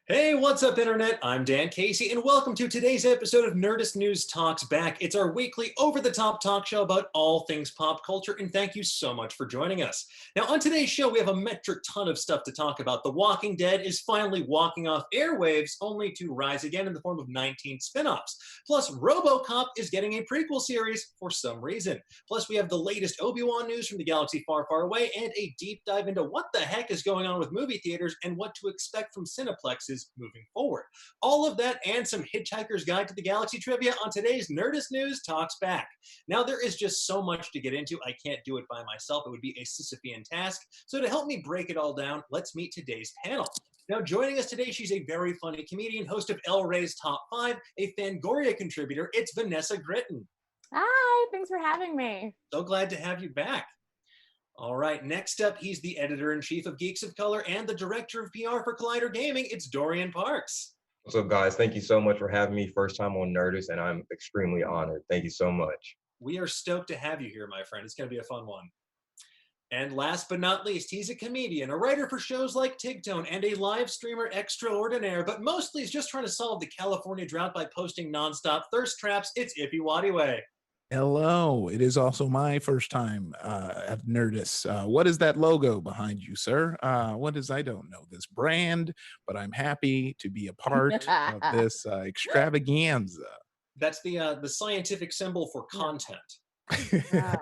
Hey, what's up, Internet? I'm Dan Casey, and welcome to today's episode of Nerdist News Talks Back. It's our weekly over-the-top talk show about all things pop culture, and thank you so much for joining us. Now, on today's show, we have a metric ton of stuff to talk about. The Walking Dead is finally walking off airwaves, only to rise again in the form of 19 spin-offs. Plus, Robocop is getting a prequel series for some reason. Plus, we have the latest Obi-Wan news from the galaxy far, far away, and a deep dive into what the heck is going on with movie theaters and what to expect from Cineplexes moving forward. All of that and some Hitchhiker's Guide to the Galaxy trivia on today's Nerdist News Talks Back. Now, there is just so much to get into, I can't do it by myself. It would be a Sisyphean task. So to help me break it all down, let's meet today's panel. Now, joining us today, she's a very funny comedian, host of El Rey's Top 5, a Fangoria contributor. It's Vanessa Gritton. Hi, thanks for having me. So glad to have you back. All right, next up, he's the editor-in-chief of Geeks of Color and the director of PR for Collider Gaming. It's Dorian Parks. What's up, guys? Thank you so much for having me. First time on Nerdist, and I'm extremely honored. Thank you so much. We are stoked to have you here, my friend. It's going to be a fun one. And last but not least, he's a comedian, a writer for shows like Tigtone, and a live streamer extraordinaire, but mostly he's just trying to solve the California drought by posting nonstop thirst traps. It's Ify Nwadiwe. Hello. It is also my first time at Nerdist. What is that logo behind you, sir? What is, I don't know this brand, but I'm happy to be a part of this extravaganza. That's the scientific symbol for content. Yeah.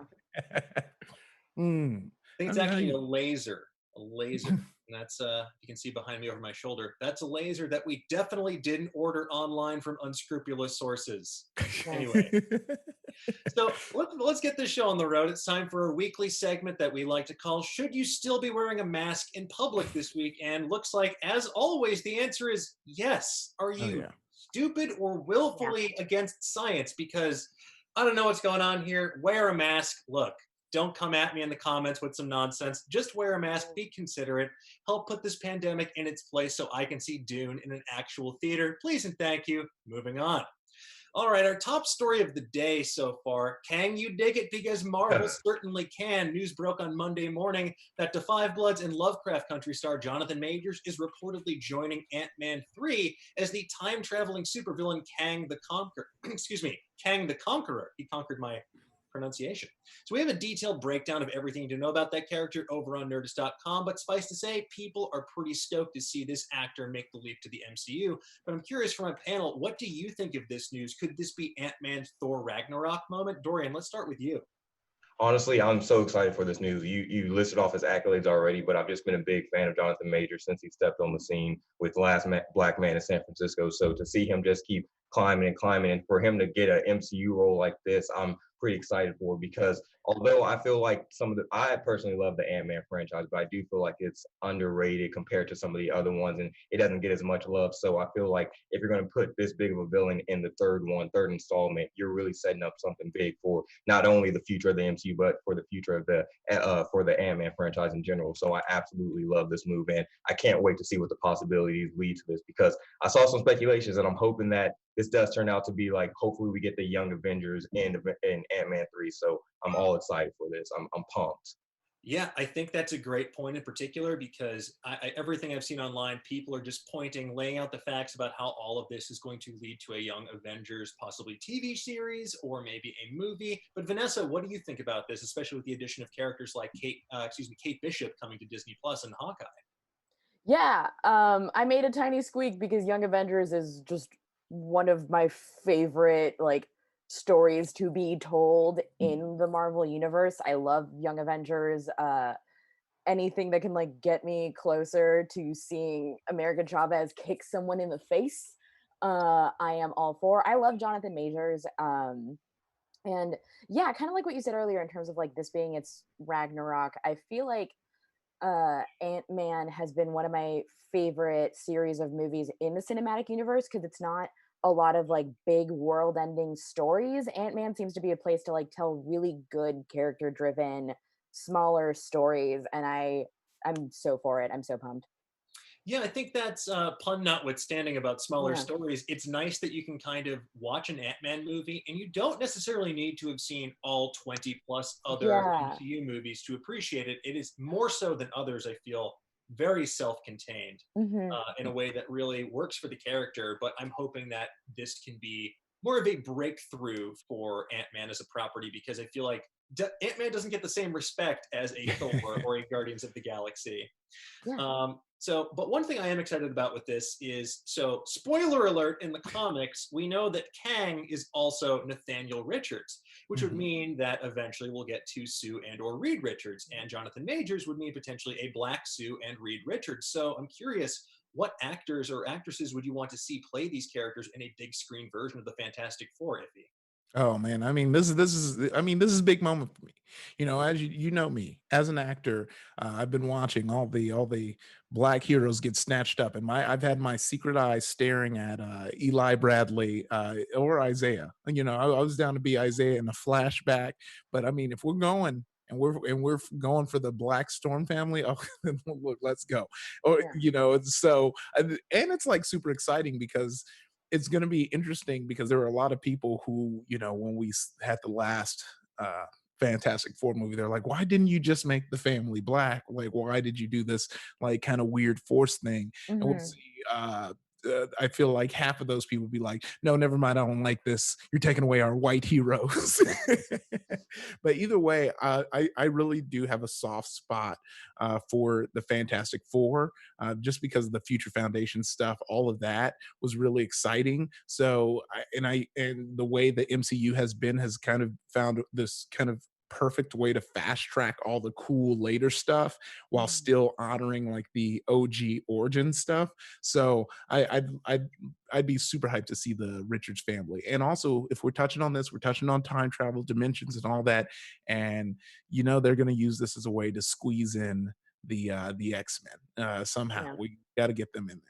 I think it's actually a laser. A laser. And that's, you can see behind me over my shoulder, that's a laser that we definitely didn't order online from unscrupulous sources. Anyway, so let's get this show on the road. It's time for a weekly segment that we like to call Should You Still Be Wearing a Mask in Public This Week? And looks like, as always, the answer is yes. Are you stupid or willfully against science? Because I don't know what's going on here. Wear a mask. Look. Don't come at me in the comments with some nonsense. Just wear a mask, be considerate, help put this pandemic in its place so I can see Dune in an actual theater. Please and thank you. Moving on. All right, our top story of the day so far. Can you dig it? Because Marvel certainly can. News broke on Monday morning that Da 5 Bloods and Lovecraft Country star Jonathan Majors is reportedly joining Ant-Man 3 as the time-traveling supervillain Kang the Conqueror. Kang the Conqueror. He conquered my pronunciation. So we have a detailed breakdown of everything to know about that character over on Nerdist.com, but suffice to say, people are pretty stoked to see this actor make the leap to the MCU. But I'm curious from my panel, what do you think of this news? Could this be Ant-Man's Thor Ragnarok moment? Dorian, let's start with you. Honestly, I'm so excited for this news. You listed off his accolades already, but I've just been a big fan of Jonathan Majors since he stepped on the scene with Last Black Man in San Francisco. So to see him just keep climbing and climbing, and for him to get an MCU role like this, I'm pretty excited for, because although I feel like I personally love the Ant-Man franchise, but I do feel like it's underrated compared to some of the other ones, and it doesn't get as much love. So I feel like if you're going to put this big of a villain in the third installment, you're really setting up something big for not only the future of the MCU, but for the future of the Ant-Man franchise in general. So I absolutely love this move, and I can't wait to see what the possibilities lead to this, because I saw some speculations, and I'm hoping that this does turn out to be like, hopefully we get the Young Avengers in Ant-Man 3. So I'm all excited for this. I'm pumped. Yeah, I think that's a great point in particular, because everything I've seen online, people are just laying out the facts about how all of this is going to lead to a Young Avengers, possibly TV series or maybe a movie. But Vanessa, what do you think about this, especially with the addition of characters like Kate Bishop coming to Disney Plus and Hawkeye? Yeah, I made a tiny squeak because Young Avengers is just one of my favorite stories to be told in the Marvel universe. I love Young Avengers. Anything that can get me closer to seeing America Chavez kick someone in the face, I am all for. I love Jonathan Majors. And yeah, kind of like what you said earlier in terms of this being its Ragnarok. I feel like Ant-Man has been one of my favorite series of movies in the cinematic universe, because it's not a lot of big world-ending stories. Ant-Man seems to be a place to tell really good character-driven, smaller stories, and I'm so for it. I'm so pumped. Yeah, I think that's pun notwithstanding about smaller stories. It's nice that you can kind of watch an Ant-Man movie and you don't necessarily need to have seen all 20 plus other MCU movies to appreciate it. It is more so than others, I feel, very self-contained Mm-hmm. in a way that really works for the character. But I'm hoping that this can be more of a breakthrough for Ant-Man as a property, because I feel like Ant-Man doesn't get the same respect as a Thor or a Guardians of the Galaxy. Yeah. But one thing I am excited about with this is, so spoiler alert, in the comics, we know that Kang is also Nathaniel Richards, which would mean that eventually we'll get two Sue and or Reed Richards, and Jonathan Majors would mean potentially a black Sue and Reed Richards. So I'm curious, what actors or actresses would you want to see play these characters in a big screen version of the Fantastic Four, Ify? Oh man, I mean, this is a big moment for me. You know, as you know me as an actor, I've been watching all the black heroes get snatched up, and I've had my secret eyes staring at Eli Bradley or Isaiah. You know, I was down to be Isaiah in a flashback, but I mean, if we're going and we're going for the Black Storm family, oh look, let's go. Or Yeah. you know, and it's like super exciting because it's going to be interesting because there are a lot of people who, you know, when we had the last Fantastic Four movie, they're like, why didn't you just make the family black? Like, why did you do this like kind of weird force thing? And we'll Mm-hmm. see. I feel like half of those people be like, no, never mind. I don't like this. You're taking away our white heroes. But either way, I really do have a soft spot for the Fantastic Four, just because of the Future Foundation stuff. All of that was really exciting. So, and the way the MCU has kind of found this kind of perfect way to fast track all the cool later stuff while still honoring like the OG origin stuff. So I'd be super hyped to see the Richards family. And also, if we're touching on this, we're touching on time travel, dimensions, and all that. And you know they're going to use this as a way to squeeze in the X-Men somehow. Yeah. We got to get them in there.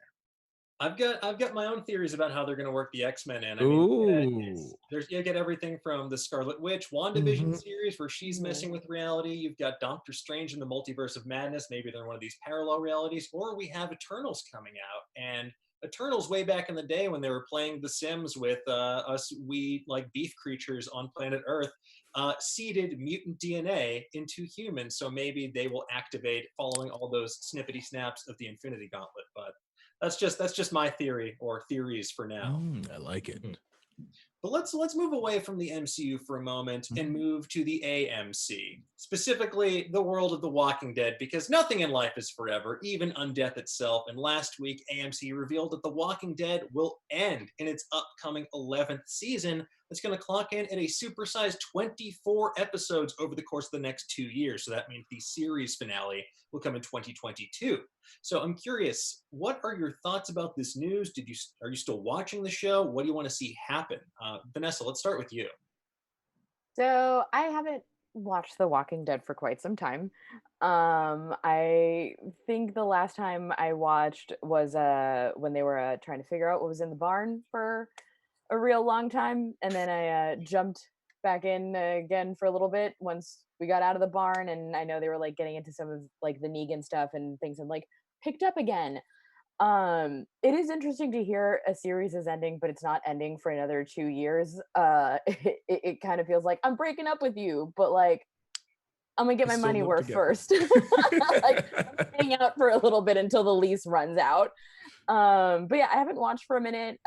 I've got my own theories about how they're going to work the X-Men in. I mean, Ooh. you get everything from the Scarlet Witch WandaVision series where she's messing with reality. You've got Doctor Strange in the Multiverse of Madness. Maybe they're in one of these parallel realities, or we have Eternals coming out. And Eternals, way back in the day when they were playing The Sims with us, we like beef creatures on planet Earth, seeded mutant DNA into humans. So maybe they will activate following all those snippety snaps of the Infinity Gauntlet. But that's just my theory or theories for now. I like it. But let's move away from the MCU for a moment and move to the AMC, specifically the world of The Walking Dead, because nothing in life is forever, even undeath itself. And last week, AMC revealed that The Walking Dead will end in its upcoming 11th season. That's going to clock in at a supersized 24 episodes over the course of the next 2 years. So that means the series finale will come in 2022. So I'm curious, what are your thoughts about this news? Are you still watching the show? What do you want to see happen? Vanessa, let's start with you. So I haven't watched The Walking Dead for quite some time. I think the last time I watched was when they were trying to figure out what was in the barn for a real long time, and then I jumped back in again for a little bit once we got out of the barn, and I know they were like getting into some of like the Negan stuff and things, and like picked up again. It is interesting to hear a series is ending, but it's not ending for another 2 years. It kind of feels like I'm breaking up with you, but like I'm gonna get my money worth first. Like I'm staying out for a little bit until the lease runs out. But yeah, I haven't watched for a minute.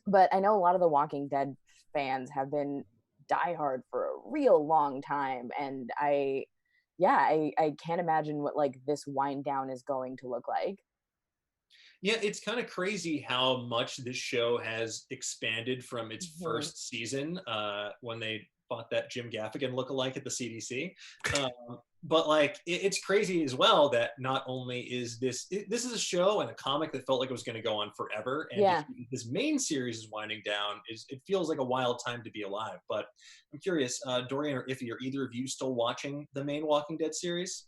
But I know a lot of the Walking Dead fans have been diehard for a real long time, and I can't imagine what like this wind down is going to look like. Yeah, it's kind of crazy how much this show has expanded from its first season when they bought that Jim Gaffigan lookalike at the CDC. But like, it's crazy as well that not only is this is a show and a comic that felt like it was going to go on forever, and this main series is winding down. It feels like a wild time to be alive. But I'm curious, Dorian or Ify, are either of you still watching the main Walking Dead series?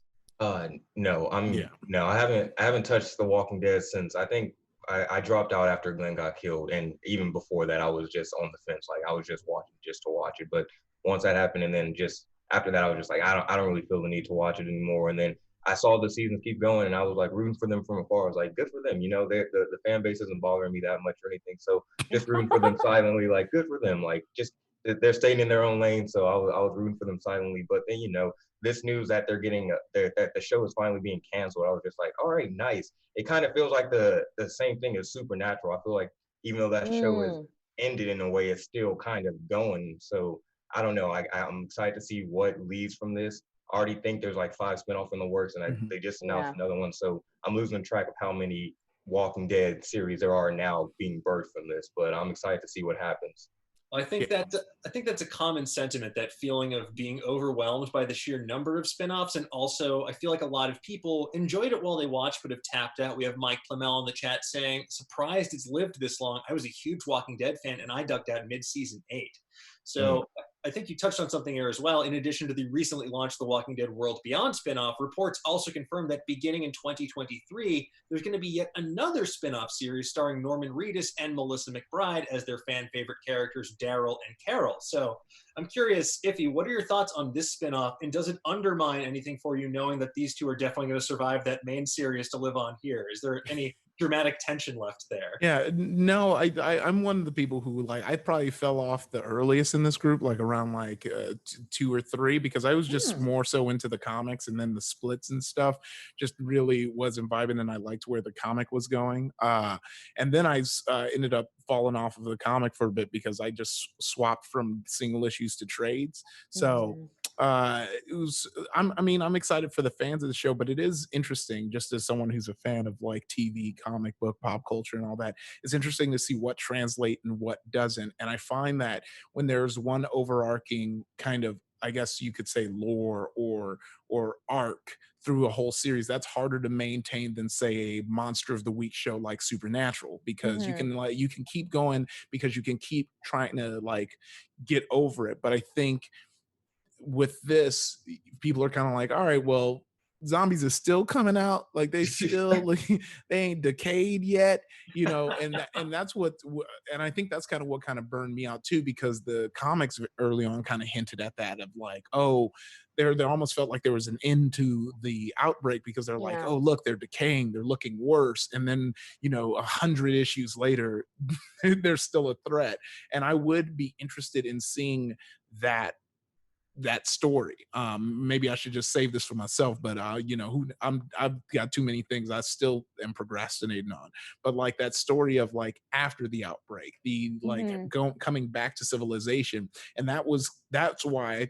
No, I haven't touched The Walking Dead since I think I dropped out after Glenn got killed, and even before that, I was just on the fence, like I was just watching just to watch it. But once that happened, and then just after that, I was just like, I don't really feel the need to watch it anymore. And then I saw the seasons keep going, and I was like rooting for them from afar. I was like, good for them, you know, the fan base isn't bothering me that much or anything, so just rooting for them silently, like good for them, like just they're staying in their own lane. So I was rooting for them silently. But then, you know, this news that they're getting that the show is finally being canceled, I was just like, all right, nice. It kind of feels like the same thing as Supernatural. I feel like even though that show is ended in a way, it's still kind of going. So I don't know. I'm excited to see what leads from this. I already think there's like 5 spinoffs in the works, and they just announced another one. So I'm losing track of how many Walking Dead series there are now being birthed from this. But I'm excited to see what happens. I think that's a common sentiment, that feeling of being overwhelmed by the sheer number of spinoffs. And also, I feel like a lot of people enjoyed it while they watched, but have tapped out. We have Mike Plamel in the chat saying, surprised it's lived this long. I was a huge Walking Dead fan, and I ducked out mid-season 8. So I think you touched on something here as well. In addition to the recently launched The Walking Dead World Beyond spinoff, reports also confirm that beginning in 2023, there's going to be yet another spinoff series starring Norman Reedus and Melissa McBride as their fan favorite characters, Daryl and Carol. So I'm curious, Ify, what are your thoughts on this spinoff, and does it undermine anything for you knowing that these two are definitely going to survive that main series to live on here? Is there any dramatic tension left there? Yeah, no, I'm one of the people who, like, I probably fell off the earliest in this group, like around like 2 or 3, because I was just more so into the comics, and then the splits and stuff just really wasn't vibing, and I liked where the comic was going. And then I ended up falling off of the comic for a bit because I just swapped from single issues to trades. So it was, I'm excited for the fans of the show, but it is interesting, just as someone who's a fan of like TV, comic book, pop culture and all that, it's interesting to see what translate and what doesn't. And I find that when there's one overarching kind of, I guess you could say, lore or arc through a whole series, that's harder to maintain than, say, a monster of the week show like Supernatural, because you can keep going, because you can keep trying to like get over it. But I think with this, people are kind of like, all right, well, zombies are still coming out, like they still like, they ain't decayed yet, and that's what, and I think that's kind of what kind of burned me out too, because the comics early on kind of hinted at that, of like, oh, there almost felt like there was an end to the outbreak, because they're like, oh, look, they're decaying, they're looking worse, and then 100 issues later they're still a threat. And I would be interested in seeing that story. Maybe I should just save this for myself, but I've got too many things I still am procrastinating on. But like that story of like after the outbreak, the like coming back to civilization, and that's why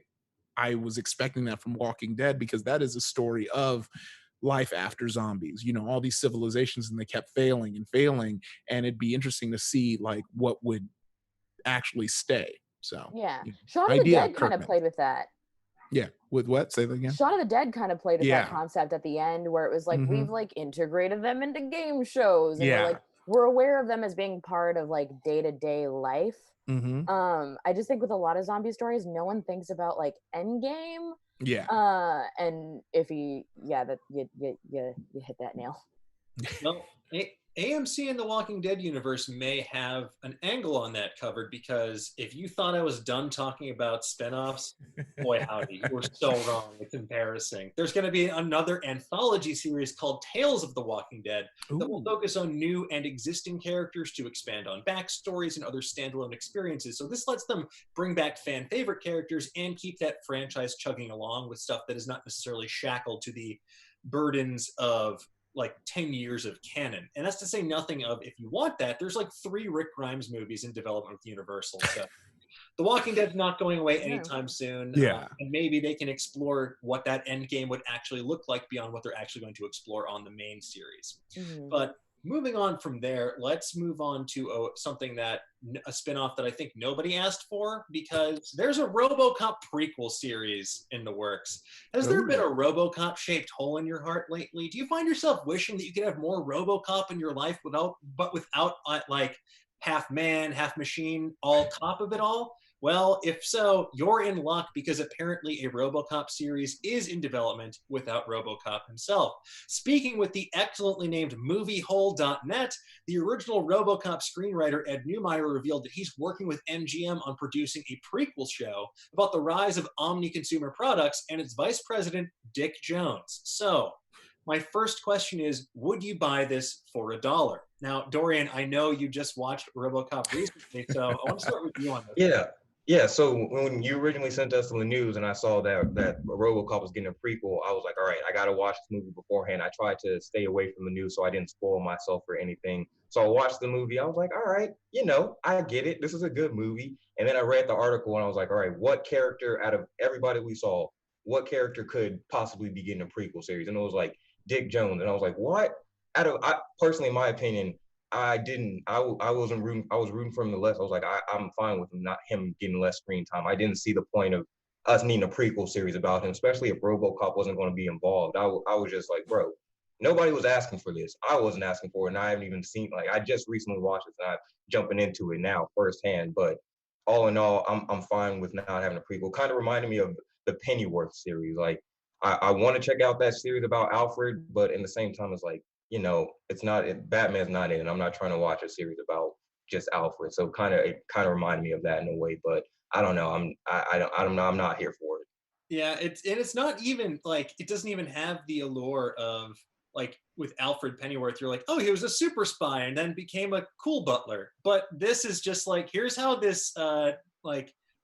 I was expecting that from Walking Dead, because that is a story of life after zombies, all these civilizations, and they kept failing and failing, and it'd be interesting to see like what would actually stay. So Shaun of the Dead kind of played with that. Yeah, with what? Say that again. Shaun of the Dead kind of played with that concept at the end, where it was like, we've like integrated them into game shows, and we're aware of them as being part of like day-to-day life. I just think with a lot of zombie stories, no one thinks about like Endgame. And if you hit that nail. Well, AMC and the Walking Dead universe may have an angle on that covered, because if you thought I was done talking about spinoffs, boy howdy, you were so wrong. It's embarrassing. There's going to be another anthology series called Tales of the Walking Dead that will focus on new and existing characters to expand on backstories and other standalone experiences. So this lets them bring back fan favorite characters and keep that franchise chugging along with stuff that is not necessarily shackled to the burdens of like 10 years of canon. And that's to say nothing of, if you want that, there's like 3 Rick Grimes movies in development with Universal. So The Walking Dead's not going away anytime soon. And maybe they can explore what that end game would actually look like beyond what they're actually going to explore on the main series. But moving on from there, let's move on to something a spinoff that I think nobody asked for, because there's a Robocop prequel series in the works. Has there been a Robocop shaped hole in your heart lately? Do you find yourself wishing that you could have more Robocop in your life without like half man, half machine, all cop of it all? Well, if so, you're in luck, because apparently a Robocop series is in development without Robocop himself. Speaking with the excellently named MovieHole.net, the original Robocop screenwriter Ed Neumeyer revealed that he's working with MGM on producing a prequel show about the rise of omni-consumer products and its vice president, Dick Jones. So, my first question is, would you buy this for $1? Now, Dorian, I know you just watched Robocop recently, so I want to start with you on this. Yeah. Yeah, so when you originally sent us the news and I saw that Robocop was getting a prequel, I was like, all right, I got to watch this movie beforehand. I tried to stay away from the news so I didn't spoil myself for anything. So I watched the movie. I was like, all right, I get it. This is a good movie. And then I read the article and I was like, all right, what character out of everybody we saw, what character could possibly be getting a prequel series? And it was like Dick Jones. And I was like, what? Personally, in my opinion, I didn't. I wasn't rooting. I was rooting for him the less. I was like, I'm fine with him getting less screen time. I didn't see the point of us needing a prequel series about him, especially if RoboCop wasn't going to be involved. I was just like, bro, nobody was asking for this. I wasn't asking for it, and I haven't even seen. Like, I just recently watched it, and I'm jumping into it now firsthand. But all in all, I'm fine with not having a prequel. Kind of reminded me of the Pennyworth series. Like, I want to check out that series about Alfred, but in the same time, it's like, it's not Batman's not in, and I'm not trying to watch a series about just Alfred. So it kind of reminded me of that in a way, but I don't know. I don't know. I'm not here for it. Yeah, it's not even like it doesn't even have the allure of like with Alfred Pennyworth. You're like, oh, he was a super spy and then became a cool butler. But this is just like, here's how this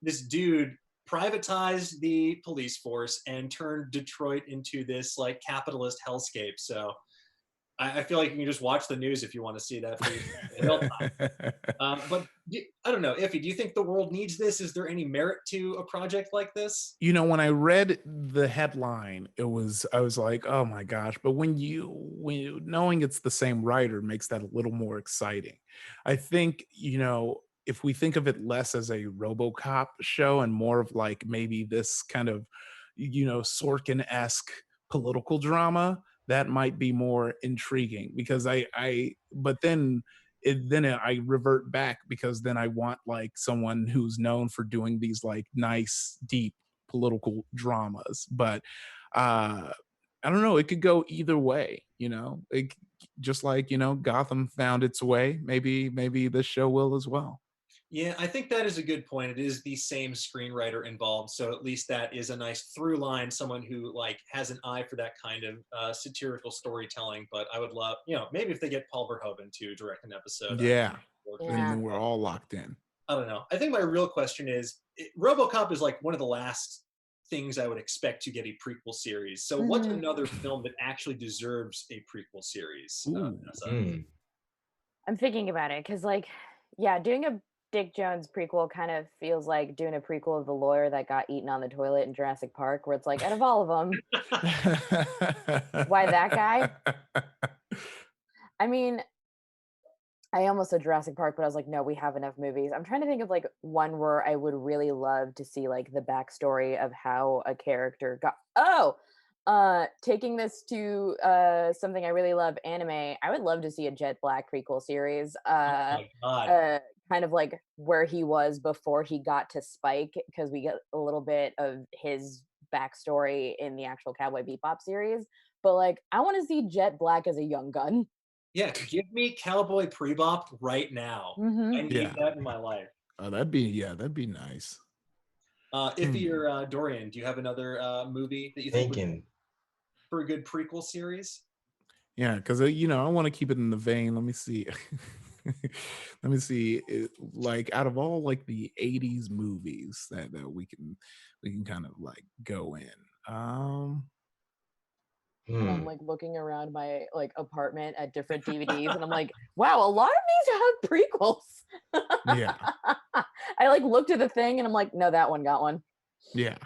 this dude privatized the police force and turned Detroit into this like capitalist hellscape. So I feel like you can just watch the news if you want to see that for in real time. But I don't know, Ify, do you think the world needs this? Is there any merit to a project like this? When I read the headline, I was like, oh my gosh. But when you knowing it's the same writer makes that a little more exciting. I think, if we think of it less as a RoboCop show and more of like maybe this kind of, Sorkin-esque political drama, that might be more intriguing because but then I revert back because then I want like someone who's known for doing these like nice, deep political dramas. But I don't know, it could go either way, just like, Gotham found its way. Maybe this show will as well. Yeah, I think that is a good point. It is the same screenwriter involved, so at least that is a nice through line. Someone who like has an eye for that kind of satirical storytelling. But I would love, maybe if they get Paul Verhoeven to direct an episode. Yeah, Yeah. and then we're all locked in. I don't know. I think my real question is, RoboCop is like one of the last things I would expect to get a prequel series. So what's another film that actually deserves a prequel series? I'm thinking about it because, like, yeah, doing a Dick Jones prequel kind of feels like doing a prequel of the lawyer that got eaten on the toilet in Jurassic Park, where it's like, out of all of them, why that guy? I mean, I almost said Jurassic Park, but I was like, no, we have enough movies. I'm trying to think of like one where I would really love to see like the backstory of how a character got. Taking this to something I really love, anime. I would love to see a Jet Black prequel series. Oh my God. Kind of like where he was before he got to Spike, because we get a little bit of his backstory in the actual Cowboy Bebop series. But like, I want to see Jet Black as a young gun. Yeah, give me Cowboy Bebop right now. I need that in my life. That'd be nice. Ify or Dorian, do you have another movie that you think would for a good prequel series? Yeah, because I want to keep it in the vein. Let me see. Let me see. Like out of all like the 80s movies that we can kind of like go in. And I'm like looking around my like apartment at different DVDs, and I'm like, wow, a lot of these have prequels. Yeah. I like looked at the thing and I'm like, no, that one got one. Yeah.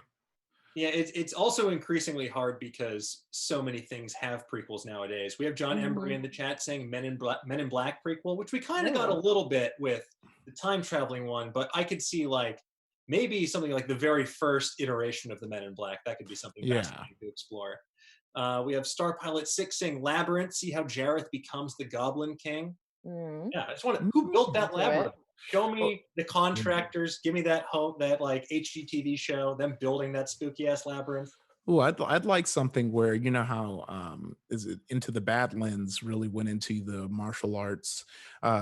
Yeah, it's also increasingly hard because so many things have prequels nowadays. We have John Embry in the chat saying Men in Black prequel, which we kind of got a little bit with the time traveling one, but I could see like maybe something like the very first iteration of the Men in Black. That could be something fascinating to explore. We have Star Pilot 6 saying Labyrinth, see how Jareth becomes the Goblin King. Yeah, I just want to, who built that labyrinth? Show me the contractors. Give me that home, that like HGTV show, them building that spooky ass labyrinth. Oh, I'd like something where how is it Into the Badlands really went into the martial arts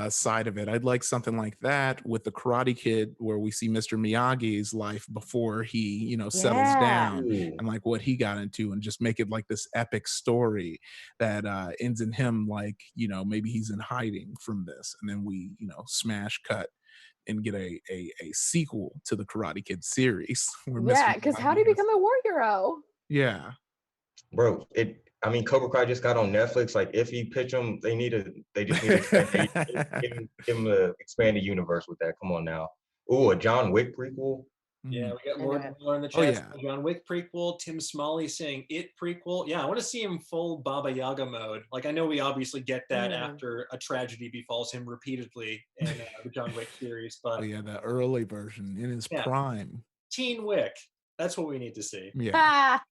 side of it. I'd like something like that with the Karate Kid, where we see Mr. Miyagi's life before he settles down and like what he got into, and just make it like this epic story that ends in him like maybe he's in hiding from this, and then we smash cut and get a sequel to the Karate Kid series. Where Yeah, Mr. because how Miyagi do you has- become a war hero? Yeah. Bro, I mean, Cobra Kai just got on Netflix. Like, if you pitch them, they just need to expand, give them the expanded universe with that. Come on now. Ooh, a John Wick prequel. Yeah, we got I Lord know. Miller in the Oh, chat. yeah. John Wick prequel. Tim Smalley saying It prequel. Yeah, I want to see him full Baba Yaga mode. Like, I know we obviously get that after a tragedy befalls him repeatedly in the John Wick series, but Oh yeah, the early version in his prime. Teen Wick. That's what we need to see. Yeah. Ah,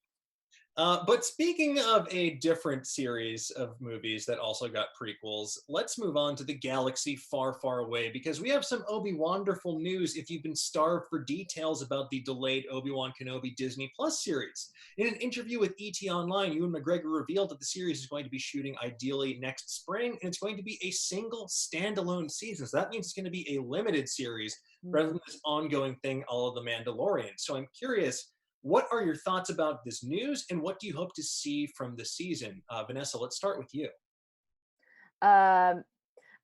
But speaking of a different series of movies that also got prequels, let's move on to the galaxy far, far away, because we have some Obi-Wonderful news if you've been starved for details about the delayed Obi-Wan Kenobi Disney Plus series. In an interview with ET Online, Ewan McGregor revealed that the series is going to be shooting ideally next spring, and it's going to be a single standalone season. So that means it's going to be a limited series rather than this ongoing thing, all of The Mandalorian. So I'm curious, what are your thoughts about this news, and what do you hope to see from the season? Vanessa, let's start with you. I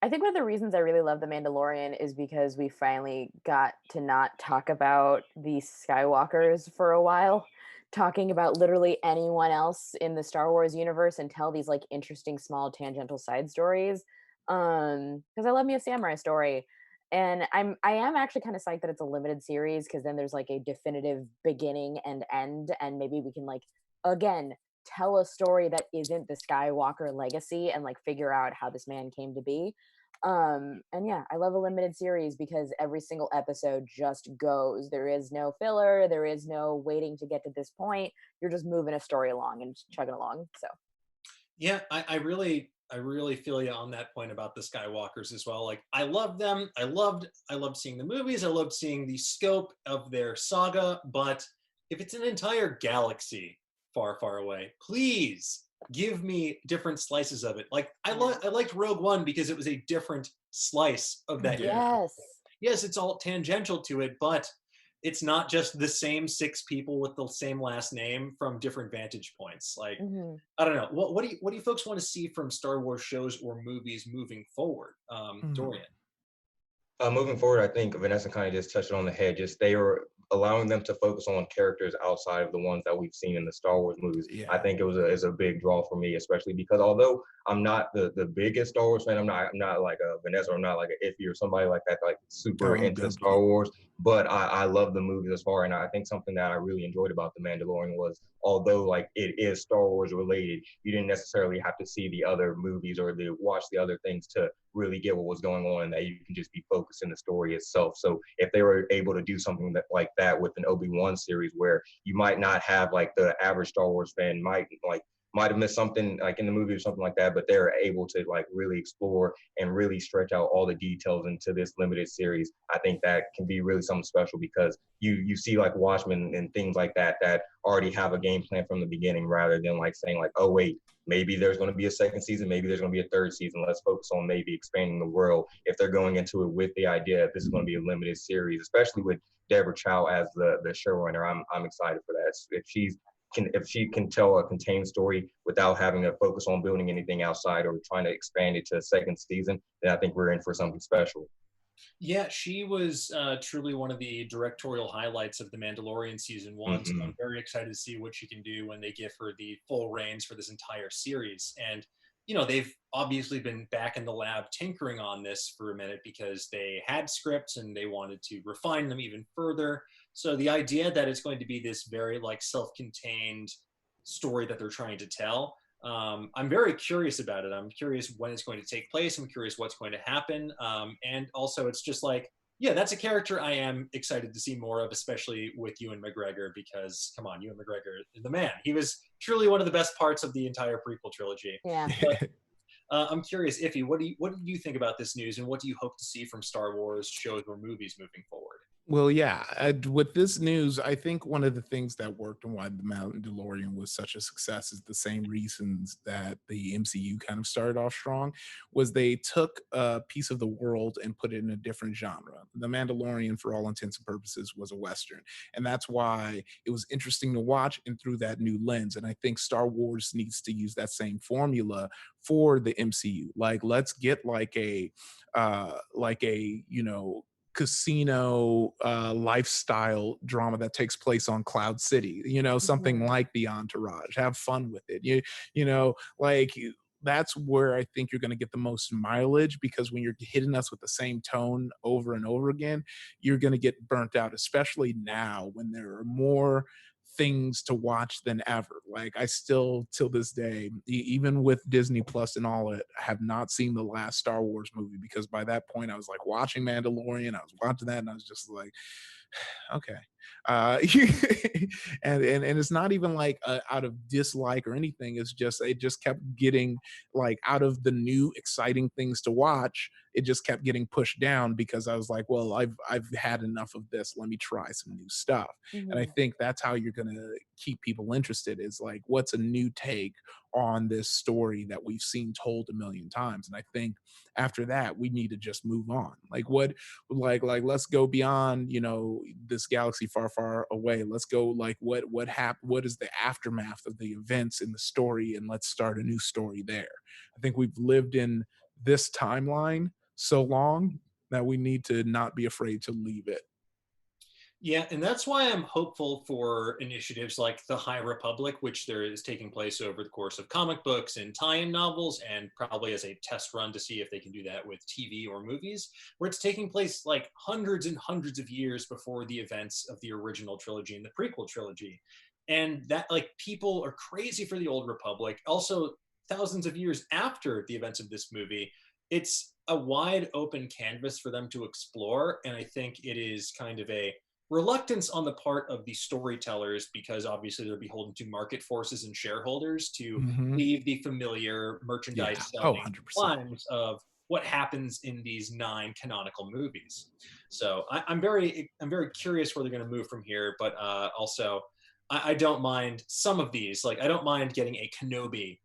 think one of the reasons I really love The Mandalorian is because we finally got to not talk about the Skywalkers for a while, talking about literally anyone else in the Star Wars universe and tell these like interesting small tangential side stories. Because I love me a samurai story. And I am actually kind of psyched that it's a limited series, because then there's like a definitive beginning and end, and maybe we can like again tell a story that isn't the Skywalker legacy and like figure out how this man came to be. And yeah, I love a limited series because every single episode just goes. There is no filler, there is no waiting to get to this point. You're just moving a story along and chugging along. So Yeah, I really feel you on that point about the Skywalkers as well. Like, I love them. I loved seeing the movies. I loved seeing the scope of their saga. But if it's an entire galaxy far, far away, please give me different slices of it. Like, I liked Rogue One because it was a different slice of that universe. yes. Yes, it's all tangential to it, but it's not just the same 6 people with the same last name from different vantage points. Like, I don't know. What do you folks want to see from Star Wars shows or movies moving forward? Dorian. Moving forward, I think Vanessa kind of just touched it on the head. Just they are allowing them to focus on characters outside of the ones that we've seen in the Star Wars movies. Yeah. I think is a big draw for me, especially because although I'm not the biggest Star Wars fan, I'm not like a Vanessa, or I'm not like an Ify or somebody like that, like super into Star Wars. But I love the movies as far, and I think something that I really enjoyed about The Mandalorian was, although like it is Star Wars related, you didn't necessarily have to see the other movies or watch the other things to really get what was going on, and that you can just be focused in the story itself. So if they were able to do something like that with an Obi-Wan series, where you might not have like the average Star Wars fan might have missed something like in the movie or something like that, but they're able to like really explore and really stretch out all the details into this limited series. I think that can be really something special, because you see like Watchmen and things like that already have a game plan from the beginning, rather than like saying like, oh wait, maybe there's going to be a second season, maybe there's going to be a third season. Let's focus on maybe expanding the world. If they're going into it with the idea that this is going to be a limited series, especially with Deborah Chow as the showrunner, I'm excited for that. If she can tell a contained story without having to focus on building anything outside or trying to expand it to a second season, then I think we're in for something special. Yeah, she was truly one of the directorial highlights of The Mandalorian season 1. So I'm very excited to see what she can do when they give her the full reins for this entire series. And, you know, they've obviously been back in the lab tinkering on this for a minute because they had scripts and they wanted to refine them even further. So the idea that it's going to be this very like self-contained story that they're trying to tell, I'm very curious about it. I'm curious when it's going to take place. I'm curious what's going to happen. And also it's just like, yeah, that's a character I am excited to see more of, especially with Ewan McGregor, because come on, Ewan McGregor is the man. He was truly one of the best parts of the entire prequel trilogy. Yeah. But, I'm curious, Ify, what do you think about this news, and what do you hope to see from Star Wars shows or movies moving forward? Well, yeah, with this news, I think one of the things that worked and why The Mandalorian was such a success is the same reasons that the MCU kind of started off strong, was they took a piece of the world and put it in a different genre. The Mandalorian, for all intents and purposes, was a Western. And that's why it was interesting to watch and through that new lens. And I think Star Wars needs to use that same formula for the MCU. Like, let's get like a, you know, casino lifestyle drama that takes place on Cloud City, something like the Entourage. Have fun with it. Like that's where I think you're going to get the most mileage, because when you're hitting us with the same tone over and over again, you're going to get burnt out, especially now when there are more things to watch than ever. Like I still, till this day, even with Disney Plus and all, it have not seen the last Star Wars movie, because by that point I was like watching Mandalorian, I was watching that, and I was just like, okay. And it's not even like out of dislike or anything. It just kept getting, like, out of the new exciting things to watch, it just kept getting pushed down, because I was like, well, I've had enough of this, let me try some new stuff. And I think that's how you're going to keep people interested, is like, what's a new take on this story that we've seen told a million times. And I think after that, we need to just move on. Like let's go beyond, this galaxy far away. Let's go, like, what is the aftermath of the events in the story, and let's start a new story there. I think we've lived in this timeline so long that we need to not be afraid to leave it. Yeah, and that's why I'm hopeful for initiatives like the High Republic, which there is taking place over the course of comic books and tie-in novels, and probably as a test run to see if they can do that with TV or movies, where it's taking place like hundreds and hundreds of years before the events of the original trilogy and the prequel trilogy. And that, like, people are crazy for the Old Republic. Also, thousands of years after the events of this movie, it's a wide open canvas for them to explore. And I think it is kind of a reluctance on the part of the storytellers, because obviously they're beholden to market forces and shareholders, to leave the familiar merchandise selling lines of what happens in these 9 canonical movies. So I'm very curious where they're going to move from here. But also, I don't mind some of these. Like, I don't mind getting a Kenobi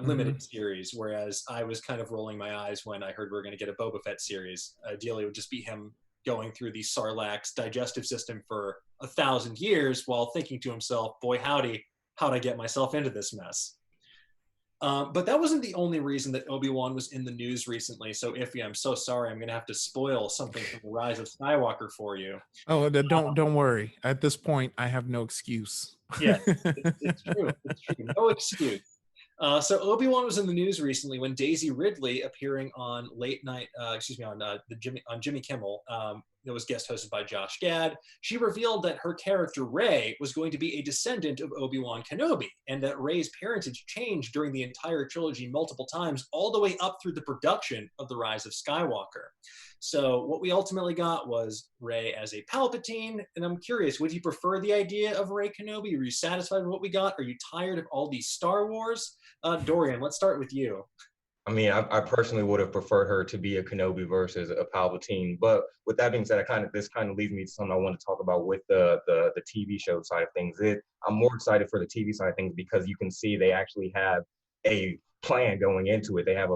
limited series, whereas I was kind of rolling my eyes when I heard we were going to get a Boba Fett series. Ideally, it would just be him going through the Sarlacc's digestive system for 1,000 years while thinking to himself, boy, howdy, how'd I get myself into this mess? But that wasn't the only reason that Obi-Wan was in the news recently. So Ify, I'm so sorry. I'm going to have to spoil something from The Rise of Skywalker for you. Oh, don't worry. At this point, I have no excuse. Yeah, it's true. It's true. No excuse. So Obi-Wan was in the news recently when Daisy Ridley, appearing on on Jimmy Kimmel, that was guest hosted by Josh Gad, she revealed that her character Rey was going to be a descendant of Obi-Wan Kenobi, and that Rey's parentage changed during the entire trilogy multiple times, all the way up through the production of The Rise of Skywalker. So what we ultimately got was Rey as a Palpatine, and I'm curious, would you prefer the idea of Rey Kenobi? Are you satisfied with what we got? Are you tired of all these Star Wars? Dorian, let's start with you. I mean, I personally would have preferred her to be a Kenobi versus a Palpatine. But with that being said, this kind of leads me to something I want to talk about with the TV show side of things. I'm more excited for the TV side of things because you can see they actually have a plan going into it. They have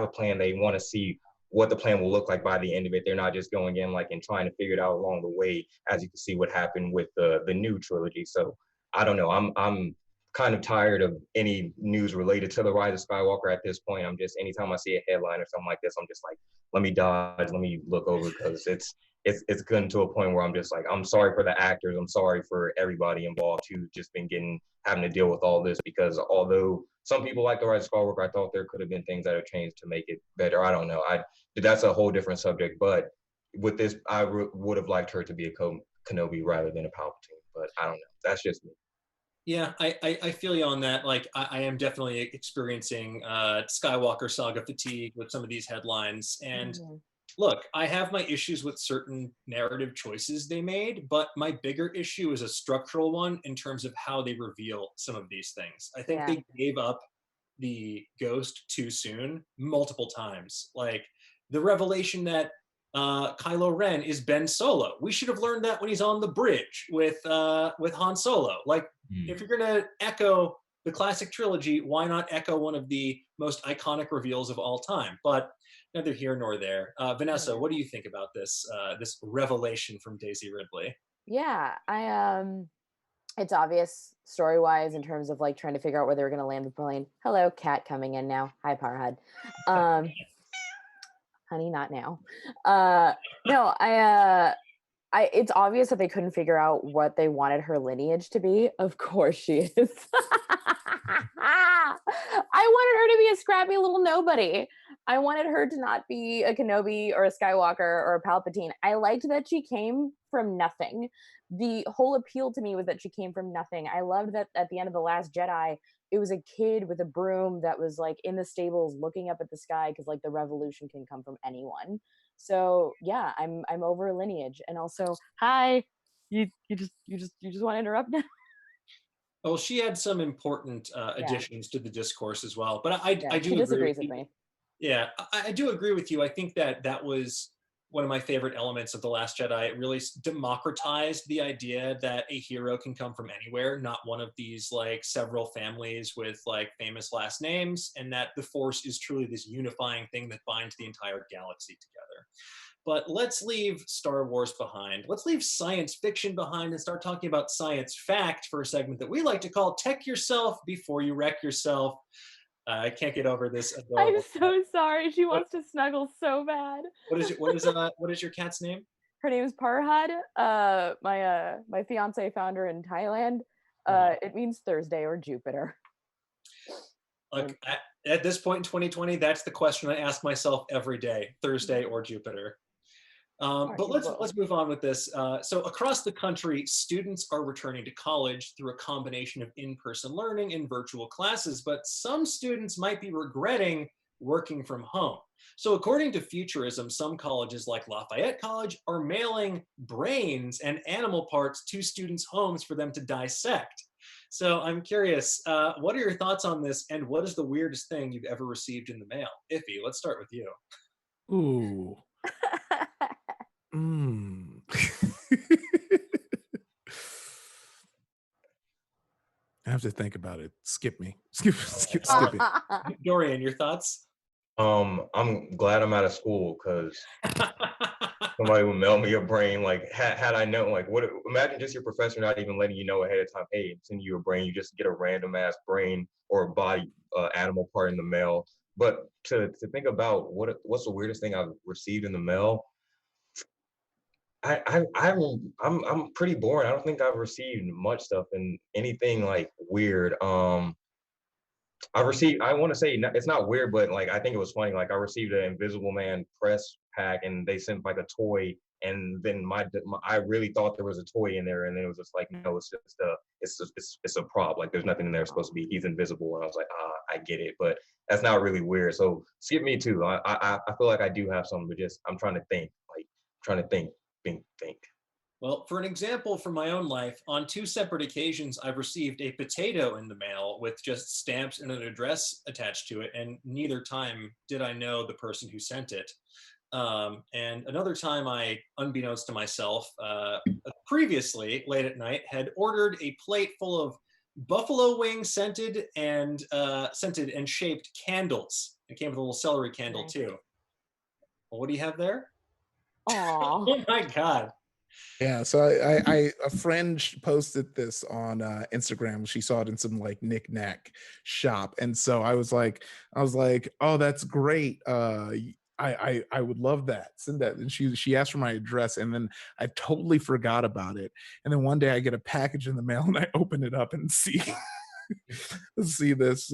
a plan. They want to see what the plan will look like by the end of it. They're not just going in and trying to figure it out along the way, as you can see what happened with the new trilogy. So I don't know. I'm kind of tired of any news related to The Rise of Skywalker at this point. Anytime I see a headline or something like this, I'm just like, let me dodge, let me look over, because it's gotten to a point where I'm just like, I'm sorry for the actors, I'm sorry for everybody involved who just been having to deal with all this, because although some people like The Rise of Skywalker, I thought there could have been things that have changed to make it better. I don't know. That's a whole different subject, but with this, I would have liked her to be a Kenobi rather than a Palpatine, but I don't know. That's just me. Yeah, I feel you on that. Like, I am definitely experiencing Skywalker saga fatigue with some of these headlines. And look, I have my issues with certain narrative choices they made, but my bigger issue is a structural one in terms of how they reveal some of these things. I think they gave up the ghost too soon multiple times. Like, the revelation that Kylo Ren is Ben Solo. We should have learned that when he's on the bridge with Han Solo. Like, if you're gonna echo the classic trilogy, why not echo one of the most iconic reveals of all time? But neither here nor there. Vanessa, what do you think about this this revelation from Daisy Ridley? Yeah, it's obvious story-wise in terms of like trying to figure out where they were going to land the plane. Hello, cat coming in now. Hi, Parhad. honey, not now. No, it's obvious that they couldn't figure out what they wanted her lineage to be. Of course she is. I wanted her to be a scrappy little nobody. I wanted her to not be a Kenobi or a Skywalker or a Palpatine. I liked that she came from nothing. The whole appeal to me was that she came from nothing. I loved that at the end of The Last Jedi, it was a kid with a broom that was like in the stables looking up at the sky because like the revolution can come from anyone. So yeah, I'm over lineage. And also, hi, you just want to interrupt now? Well, she had some important additions to the discourse as well, but I do she agree disagrees with with you. me. Yeah, I do agree with you. I think that was one of my favorite elements of The Last Jedi. It really democratized the idea that a hero can come from anywhere, not one of these like several families with like famous last names, and that the Force is truly this unifying thing that binds the entire galaxy together. But let's leave Star Wars behind. Let's leave science fiction behind and start talking about science fact for a segment that we like to call Tech Yourself Before You Wreck Yourself. I can't get over this adorable. I'm so sorry. She wants to snuggle so bad. What is your cat's name? Her name is Parhad. My fiance found her in Thailand. It means Thursday or Jupiter. Look, at this point in 2020, that's the question I ask myself every day: Thursday or Jupiter. But let's move on with this. So across the country, students are returning to college through a combination of in-person learning and virtual classes, but some students might be regretting working from home. So according to Futurism, some colleges like Lafayette College are mailing brains and animal parts to students' homes for them to dissect. So I'm curious, what are your thoughts on this, and what is the weirdest thing you've ever received in the mail? Ify, let's start with you. Ooh. I have to think about it. Skip me. Skip it. Dorian, your thoughts? I'm glad I'm out of school because somebody would mail me a brain. Like had I known, like what? Imagine just your professor not even letting you know ahead of time. Hey, I'm sending you a brain. You just get a random ass brain or a body animal part in the mail. But to think about what's the weirdest thing I've received in the mail? I'm pretty boring. I don't think I've received much stuff and anything like weird. I want to say it's not weird, but like I think it was funny. Like I received an Invisible Man press pack, and they sent like a toy, and then I really thought there was a toy in there, and then it was just like no, it's a prop. Like there's nothing in there supposed to be. He's invisible, and I was like I get it, but that's not really weird. So skip me too. I feel like I do have something, but just I'm trying to think. Think. Well, for an example from my own life, on 2 separate occasions, I've received a potato in the mail with just stamps and an address attached to it, and neither time did I know the person who sent it. And another time I, unbeknownst to myself, previously, late at night, had ordered a plate full of buffalo wing scented and shaped candles. It came with a little celery candle too. Well, what do you have there? Aww. Oh my God. Yeah, so I a friend posted this on Instagram. She saw it in some like knick-knack shop, and so I was like, oh, that's great. I would love that. Send that. And she asked for my address, and then I totally forgot about it. And then one day I get a package in the mail, and I open it up and see this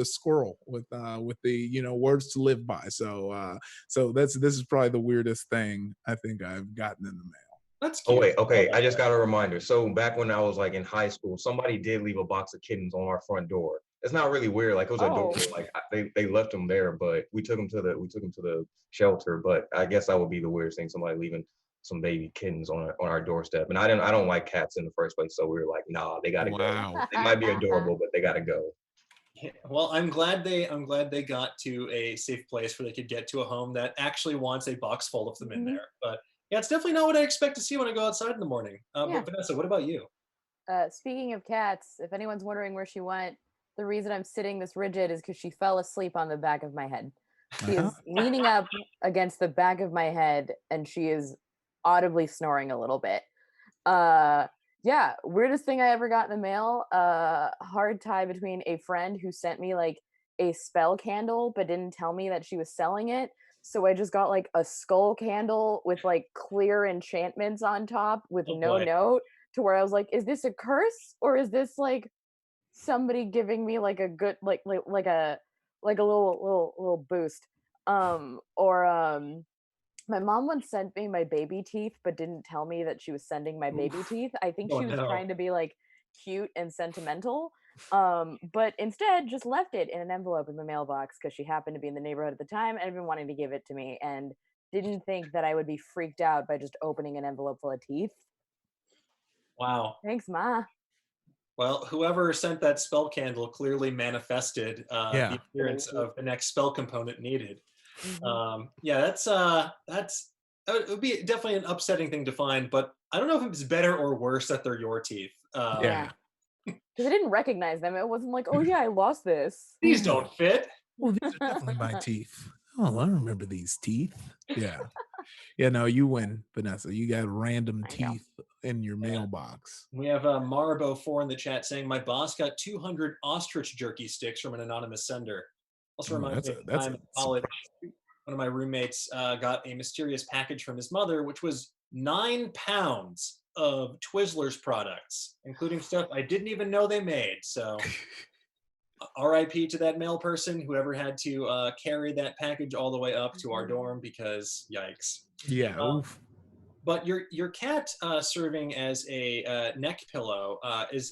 squirrel with the words to live by. So this is probably the weirdest thing I think I've gotten in the mail. That's cute. Oh wait, okay. I just got a reminder. So back when I was like in high school, somebody did leave a box of kittens on our front door. It's not really weird. Like it was adorable. Like they left them there, but we took them to the shelter. But I guess that would be the weirdest thing. Somebody leaving some baby kittens on our doorstep. And I don't like cats in the first place, so we were like, nah, they gotta go. They might be adorable, but they gotta go. Yeah, well, I'm glad they got to a safe place where they could get to a home that actually wants a box full of them in there. But yeah, it's definitely not what I expect to see when I go outside in the morning. But Vanessa, what about you? Speaking of cats, if anyone's wondering where she went, the reason I'm sitting this rigid is because she fell asleep on the back of my head. She is leaning up against the back of my head, and she is audibly snoring a little bit. Yeah, weirdest thing I ever got in the mail, hard tie between a friend who sent me like a spell candle but didn't tell me that she was selling it, So I just got like a skull candle with like clear enchantments on top with no note, to where I was like, is this a curse or is this like somebody giving me like a good like a little boost? My mom once sent me my baby teeth, but didn't tell me that she was sending my baby teeth. I think she was trying to be like cute and sentimental, but instead just left it in an envelope in the mailbox because she happened to be in the neighborhood at the time and had been wanting to give it to me, and didn't think that I would be freaked out by just opening an envelope full of teeth. Wow. Thanks, Ma. Well, whoever sent that spell candle clearly manifested the appearance of the next spell component needed. That's it would be definitely an upsetting thing to find, but I don't know if it's better or worse that they're your teeth. Because I didn't recognize them. It wasn't like, oh yeah, I lost this. These don't fit. Well, these are definitely my teeth. Oh, I remember these teeth. Yeah, no, you win, Vanessa. You got random teeth in your mailbox. We have Marbo4 in the chat saying, my boss got 200 ostrich jerky sticks from an anonymous sender. Also reminds me of the time in college, one of my roommates got a mysterious package from his mother, which was 9 pounds of Twizzlers products, including stuff I didn't even know they made. So RIP to that mail person, whoever had to carry that package all the way up to our dorm, because yikes. Yeah. But your cat serving as a neck pillow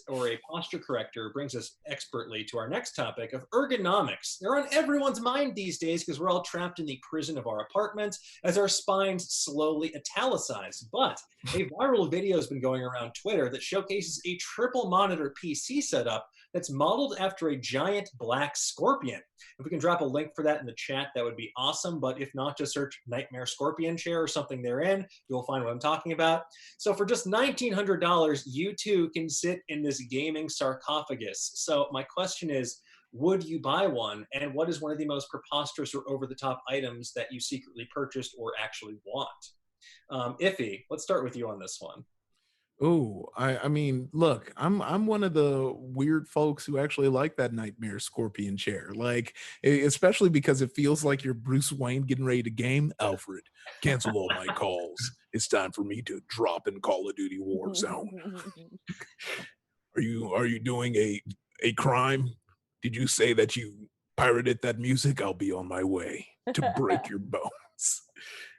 or a posture corrector brings us expertly to our next topic of ergonomics. They're on everyone's mind these days because we're all trapped in the prison of our apartments as our spines slowly italicize. But a viral video has been going around Twitter that showcases a triple monitor PC setup that's modeled after a giant black scorpion. If we can drop a link for that in the chat, that would be awesome. But if not, just search Nightmare Scorpion Chair or something therein. You'll find what I'm talking about. So for just $1,900, you too can sit in this gaming sarcophagus. So my question is, would you buy one? And what is one of the most preposterous or over-the-top items that you secretly purchased or actually want? Ify, let's start with you on this one. Oh, I mean, look, I'm one of the weird folks who actually like that Nightmare Scorpion chair. Like, especially because it feels like you're Bruce Wayne getting ready to game. Alfred, cancel all my calls. It's time for me to drop in Call of Duty Warzone. Are you doing a crime? Did you say that you pirated that music? I'll be on my way to break your bones.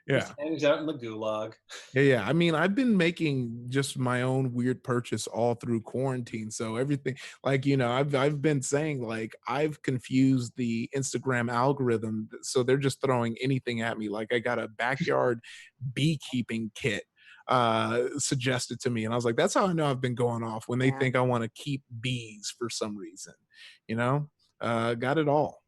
Just hangs out in the gulag. Yeah. I mean, I've been making just my own weird purchase all through quarantine. So everything, like, I've been saying, like, I've confused the Instagram algorithm. So they're just throwing anything at me. Like, I got a backyard beekeeping kit suggested to me. And I was like, that's how I know I've been going off, when they think I want to keep bees for some reason. Got it all.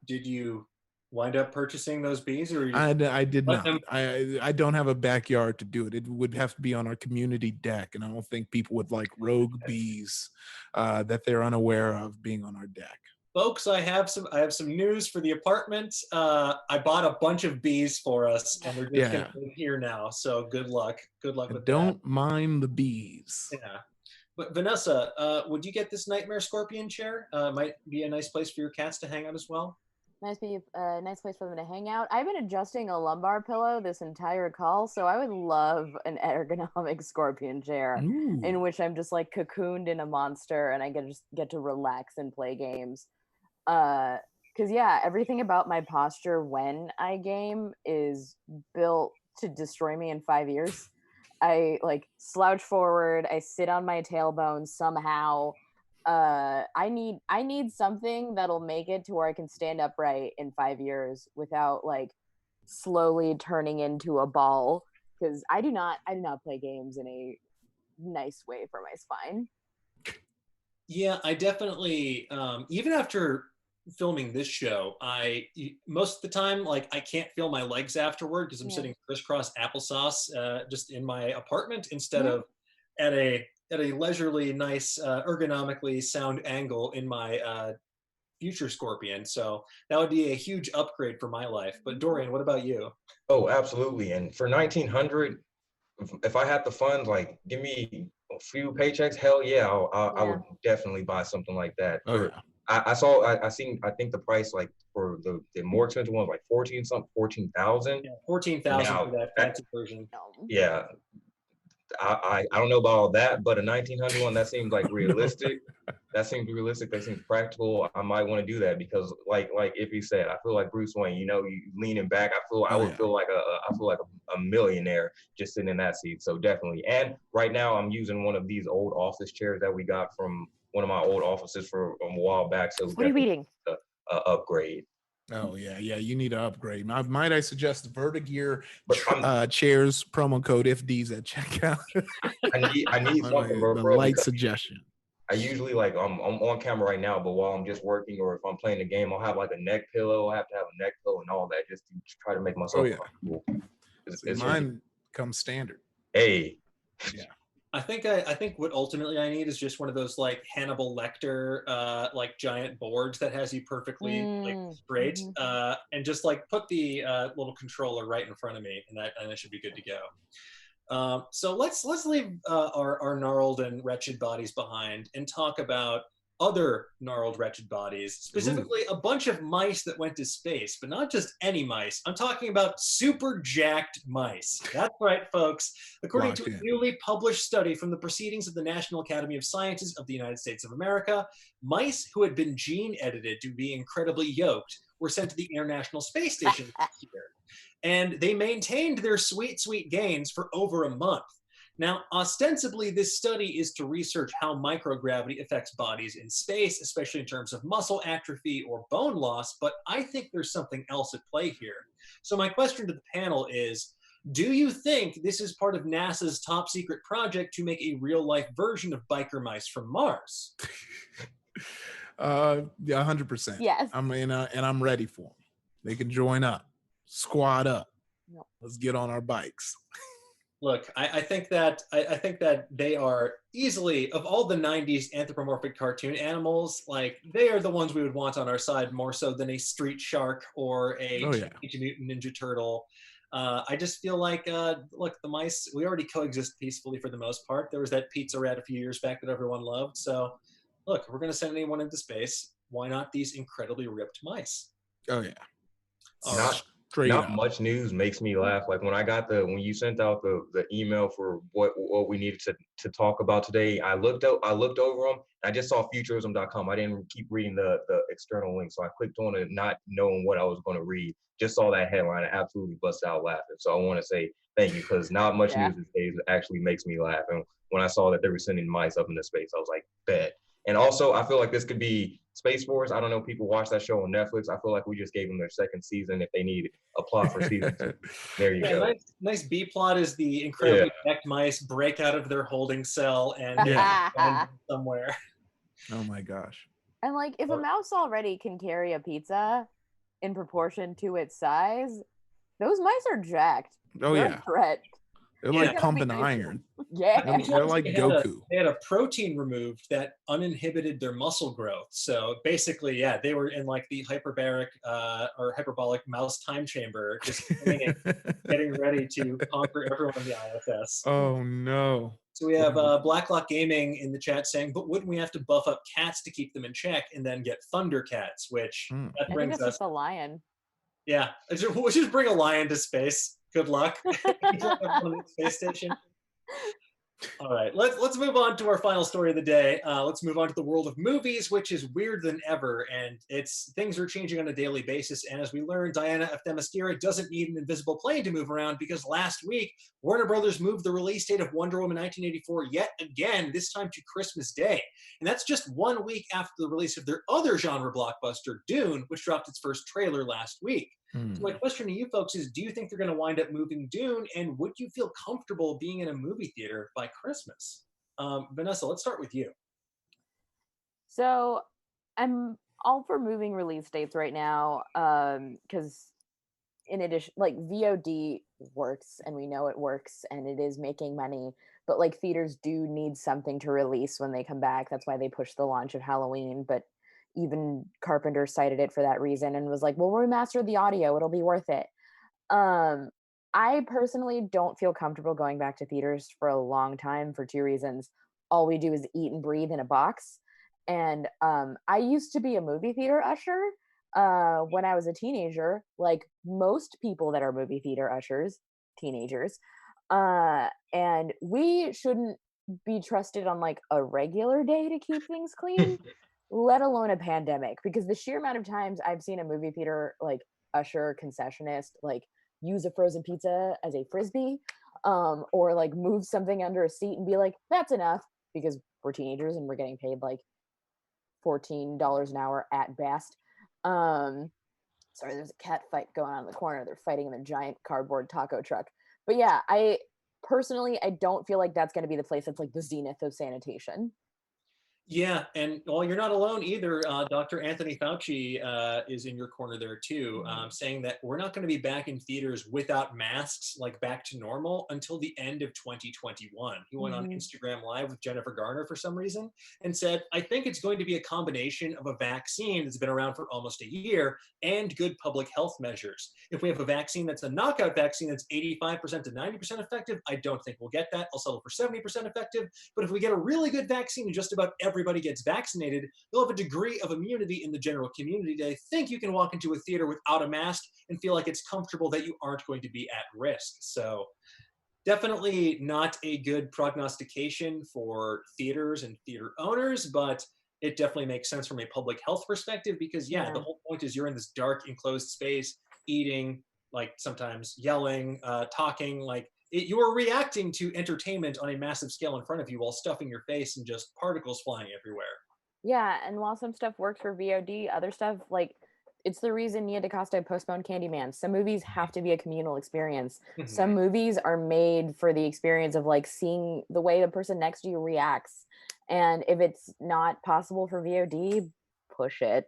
Did you wind up purchasing those bees, or I did not. I don't have a backyard to do it. It would have to be on our community deck, and I don't think people would like rogue bees that they're unaware of being on our deck. Folks, I have some news for the apartment. I bought a bunch of bees for us, and they're just gonna live here now. So good luck. Good luck with that. Don't mind the bees. Yeah. But Vanessa, would you get this Nightmare Scorpion chair? Might be a nice place for your cats to hang out as well. Nice place for them to hang out. I've been adjusting a lumbar pillow this entire call, so I would love an ergonomic scorpion chair in which I'm just like cocooned in a monster and I get to relax and play games. Because everything about my posture when I game is built to destroy me in 5 years. I like slouch forward, I sit on my tailbone somehow. I need something that'll make it to where I can stand upright in 5 years without like slowly turning into a ball, because I do not play games in a nice way for my spine. Yeah, I definitely even after filming this show, most of the time, like, I can't feel my legs afterward because I'm sitting crisscross applesauce just in my apartment instead of at a leisurely, nice, ergonomically sound angle in my future Scorpion. So that would be a huge upgrade for my life. But Dorian, what about you? Oh, absolutely. And for $1,900, if I had the funds, like, give me a few paychecks, hell yeah, I would definitely buy something like that. I saw. I seen. I think the price like for the more expensive one was like 14,000. Yeah, 14,000 Now, for that fancy version. Yeah, I don't know about all that, but a 1900 one that seems like realistic. That seems realistic. That seems practical. I might want to do that because, like if you said, I feel like Bruce Wayne. You know, you leaning back. I would feel like a millionaire just sitting in that seat. So definitely. And right now, I'm using one of these old office chairs that we got from one of my old offices from a while back. So what are you reading? Upgrade. Oh yeah, you need to upgrade. Might I suggest Vertigear But chairs promo code IFDs at checkout. I need something, bro. The light suggestion. I usually like I'm on camera right now, but while I'm just working or if I'm playing a game, I'll have like a neck pillow. I have to have a neck pillow and all that just to try to make myself comfortable. Mine comes standard. Hey. Yeah. I think what ultimately I need is just one of those like Hannibal Lecter like giant boards that has you perfectly like straight and just like put the little controller right in front of me and that should be good to go. So let's leave our gnarled and wretched bodies behind and talk about other gnarled, wretched bodies, specifically a bunch of mice that went to space, but not just any mice. I'm talking about super jacked mice. That's right, folks. According to a newly published study from the Proceedings of the National Academy of Sciences of the United States of America, mice who had been gene edited to be incredibly yoked were sent to the International Space Station this year. And they maintained their sweet, sweet gains for over a month. Now, ostensibly, this study is to research how microgravity affects bodies in space, especially in terms of muscle atrophy or bone loss, but I think there's something else at play here. So my question to the panel is, do you think this is part of NASA's top secret project to make a real-life version of biker mice from Mars? Yeah, 100%. Yes. And I'm ready for them. They can join up, squad up. Yep. Let's get on our bikes. Look, I think that they are easily, of all the 90s anthropomorphic cartoon animals, like they are the ones we would want on our side more so than a street shark or a Teenage Mutant Ninja Turtle. I just feel like, look, the mice, we already coexist peacefully for the most part. There was that pizza rat a few years back that everyone loved. So, look, we're going to send anyone into space. Why not these incredibly ripped mice? Oh, yeah. Not much news makes me laugh. Like when you sent out the email for what we needed to talk about today, I looked over them. I just saw futurism.com. I didn't keep reading the external link, so I clicked on it, not knowing what I was going to read. Just saw that headline, I absolutely busted out laughing. So I want to say thank you because not much news these days actually makes me laugh. And when I saw that they were sending mice up into space, I was like, bet. And also, I feel like this could be Space Force. I don't know, people watch that show on Netflix. I feel like we just gave them their second season if they need a plot for season 2. There you go. Nice B plot is the incredibly jacked mice break out of their holding cell and land somewhere. Oh my gosh. And like, if a mouse already can carry a pizza in proportion to its size, those mice are jacked. Oh, They're yeah. a threat. They're like pumping iron. Yeah. They're like Goku. They had a protein removed that uninhibited their muscle growth. So basically, yeah, they were in like the hyperbaric or hyperbolic mouse time chamber, just getting ready to conquer everyone in the ISS. Oh, no. So we have Blacklock Gaming in the chat saying, but wouldn't we have to buff up cats to keep them in check and then get Thundercats, which that brings us a lion. Yeah, we'll just bring a lion to space. Good luck. On the space station. All right, let's move on to our final story of the day. Let's move on to the world of movies, which is weirder than ever, and things are changing on a daily basis. And as we learned, Diana of Themyscira doesn't need an invisible plane to move around because last week Warner Brothers moved the release date of Wonder Woman 1984 yet again, this time to Christmas Day, and that's just 1 week after the release of their other genre blockbuster, Dune, which dropped its first trailer last week. So my question to you folks is, do you think they're going to wind up moving Dune, and would you feel comfortable being in a movie theater by Christmas? Vanessa, let's start with you. So I'm all for moving release dates right now because in addition, like VOD works and we know it works and it is making money, but like theaters do need something to release when they come back. That's why they pushed the launch of Halloween, but even Carpenter cited it for that reason and was like, we'll remaster the audio, it'll be worth it. I personally don't feel comfortable going back to theaters for a long time for two reasons. All we do is eat and breathe in a box, And I used to be a movie theater usher when I was a teenager, like most people that are movie theater ushers, teenagers. And we shouldn't be trusted on like a regular day to keep things clean, let alone a pandemic, because the sheer amount of times I've seen a movie theater like usher concessionist like use a frozen pizza as a frisbee, or like move something under a seat and be like, that's enough, because we're teenagers and we're getting paid like $14 an hour at best. Sorry, there's a cat fight going on in the corner. They're fighting in a giant cardboard taco truck. But yeah, I personally, I don't feel like that's going to be the place that's like the zenith of sanitation. Yeah, and well, you're not alone either. Dr. Anthony Fauci is in your corner there too, saying that we're not going to be back in theaters without masks, like back to normal, until the end of 2021. He went on Instagram Live with Jennifer Garner for some reason and said, I think it's going to be a combination of a vaccine that's been around for almost a year and good public health measures. If we have a vaccine that's a knockout vaccine that's 85% to 90% effective, I don't think we'll get that. I'll settle for 70% effective. But if we get a really good vaccine and just about everybody gets vaccinated, you'll have a degree of immunity in the general community that I think you can walk into a theater without a mask and feel like it's comfortable that you aren't going to be at risk. So definitely not a good prognostication for theaters and theater owners, but it definitely makes sense from a public health perspective because, the whole point is you're in this dark, enclosed space, eating, like sometimes yelling, talking, like you are reacting to entertainment on a massive scale in front of you while stuffing your face and just particles flying everywhere. Yeah, and while some stuff works for VOD, other stuff, like, it's the reason Nia DaCosta postponed Candyman. Some movies have to be a communal experience. Some movies are made for the experience of like seeing the way the person next to you reacts. And if it's not possible for VOD, push it.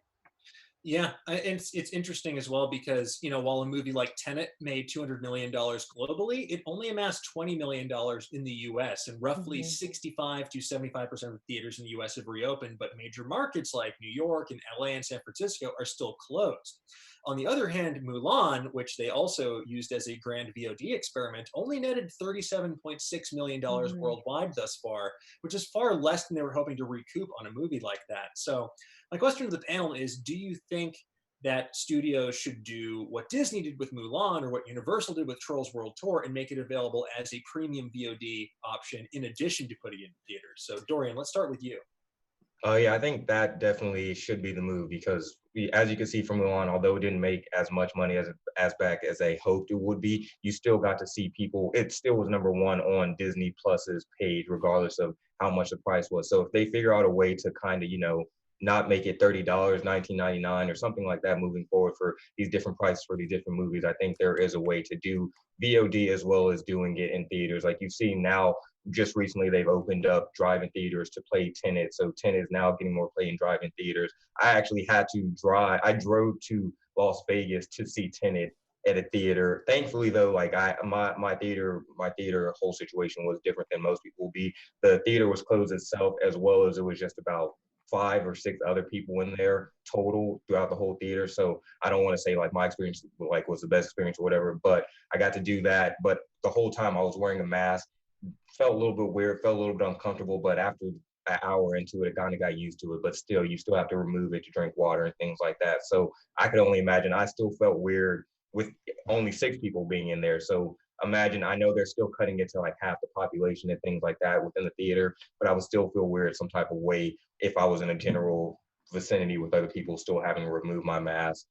Yeah, it's interesting as well because, while a movie like Tenet made $200 million globally, it only amassed $20 million in the US, and roughly 65 to 75% of theaters in the US have reopened, but major markets like New York and LA and San Francisco are still closed. On the other hand, Mulan, which they also used as a grand VOD experiment, only netted $37.6 million worldwide thus far, which is far less than they were hoping to recoup on a movie like that. So my question to the panel is, do you think that studios should do what Disney did with Mulan or what Universal did with Trolls World Tour and make it available as a premium VOD option in addition to putting it in theaters? So Dorian, let's start with you. Yeah, I think that definitely should be the move because as you can see from Mulan, although it didn't make as much money as back as they hoped it would be, you still got to see people. It still was number one on Disney Plus's page, regardless of how much the price was. So if they figure out a way to kind of, not make it $30, $19.99 or something like that moving forward for these different prices for these different movies, I think there is a way to do VOD as well as doing it in theaters. Like you've seen now, just recently they've opened up drive-in theaters to play Tenet. So Tenet is now getting more play in drive-in theaters. I actually had to drive. I drove to Las Vegas to see Tenet at a theater. Thankfully, though, like my theater whole situation was different than most people will be. The theater was closed itself, as well as it was just about 5 or 6 other people in there total throughout the whole theater. So I don't want to say like my experience like was the best experience or whatever, but I got to do that. But the whole time I was wearing a mask. Felt a little bit weird, felt a little bit uncomfortable, but after an hour into it, I kind of got used to it. But still, you still have to remove it to drink water and things like that. So I could only imagine. I still felt weird with only 6 people being in there. So imagine, I know they're still cutting it to like half the population and things like that within the theater, but I would still feel weird some type of way if I was in a general vicinity with other people still having to remove my mask,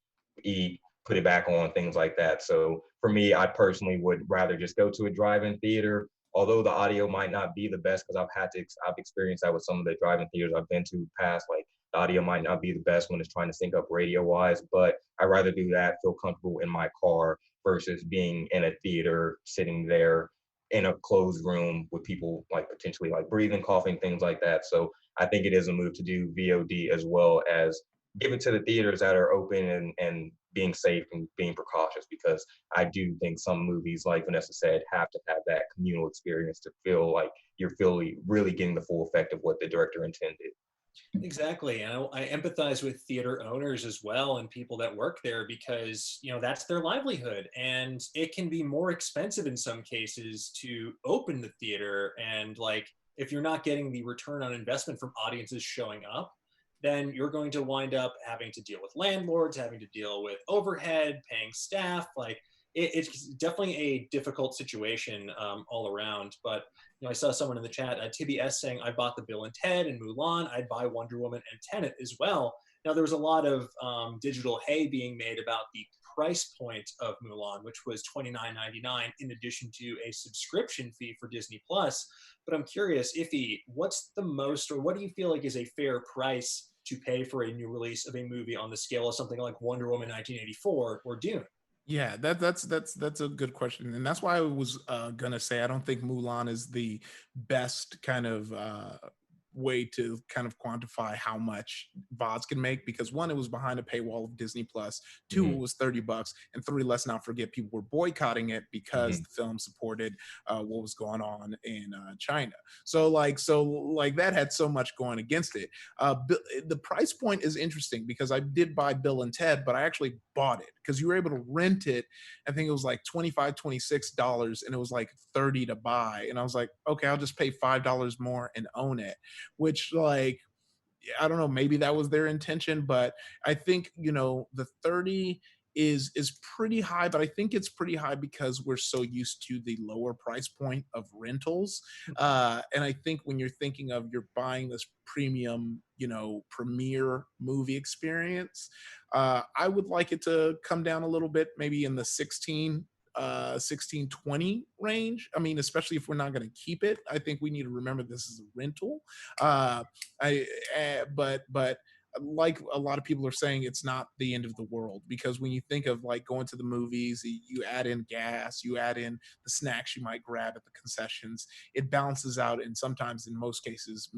eat, put it back on, things like that. So for me, I personally would rather just go to a drive-in theater. Although the audio might not be the best, because I've experienced that with some of the drive-in theaters I've been to past, like the audio might not be the best when it's trying to sync up radio-wise, but I'd rather do that, feel comfortable in my car versus being in a theater, sitting there in a closed room with people like potentially like breathing, coughing, things like that. So I think it is a move to do VOD as well as give it to the theaters that are open and being safe and being precautious, because I do think some movies, like Vanessa said, have to have that communal experience to feel like you're really getting the full effect of what the director intended. Exactly. And I empathize with theater owners as well and people that work there because, that's their livelihood. And it can be more expensive in some cases to open the theater. And like, if you're not getting the return on investment from audiences showing up, then you're going to wind up having to deal with landlords, having to deal with overhead, paying staff. Like it's definitely a difficult situation all around. But I saw someone in the chat, Tibby S, saying, I bought the Bill and Ted and Mulan. I'd buy Wonder Woman and Tenet as well. Now, there was a lot of digital hay being made about the price point of Mulan, which was $29.99 in addition to a subscription fee for Disney Plus. But I'm curious, Ify, what's the most, or what do you feel like is a fair price to pay for a new release of a movie on the scale of something like Wonder Woman 1984 or Dune? Yeah, that's a good question, and that's why I was gonna say I don't think Mulan is the best kind of way to kind of quantify how much VODs can make, because one, it was behind a paywall of Disney Plus, two, it was $30, and three, let's not forget, people were boycotting it because the film supported what was going on in China. So that had so much going against it. The price point is interesting because I did buy Bill and Ted, but I actually bought it because you were able to rent it. I think it was like $25, $26, and it was like $30 to buy. And I was like, okay, I'll just pay $5 more and own it, which, like, I don't know, maybe that was their intention, but I think, the 30 is pretty high, but I think it's pretty high because we're so used to the lower price point of rentals. And I think when you're thinking of you're buying this premium, premiere movie experience, I would like it to come down a little bit, maybe in the 16-20 range. I mean, especially if we're not going to keep it, I think we need to remember this is a rental. But like a lot of people are saying, it's not the end of the world, because when you think of like going to the movies, you add in gas, you add in the snacks you might grab at the concessions, it balances out, and sometimes, in most cases,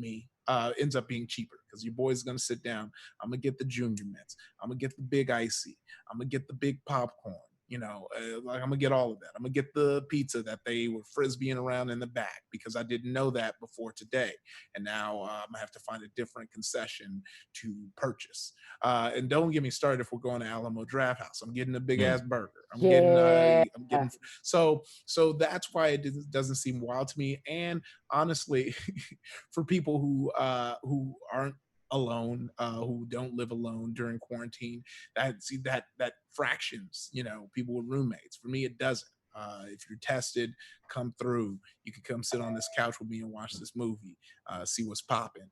ends up being cheaper because your boy's gonna sit down. I'm gonna get the junior mints, I'm gonna get the big icy, I'm gonna get the big popcorn. Like I'm gonna get all of that. I'm gonna get the pizza that they were frisbeeing around in the back because I didn't know that before today, and now I'm gonna have to find a different concession to purchase. And don't get me started if we're going to Alamo Draft House. I'm getting a big ass burger. I'm getting. So that's why it doesn't seem wild to me. And honestly, for people who aren't alone, who don't live alone during quarantine, that fractions, people with roommates. For me, it doesn't. If you're tested, come through. You can come sit on this couch with me and watch this movie, see what's popping.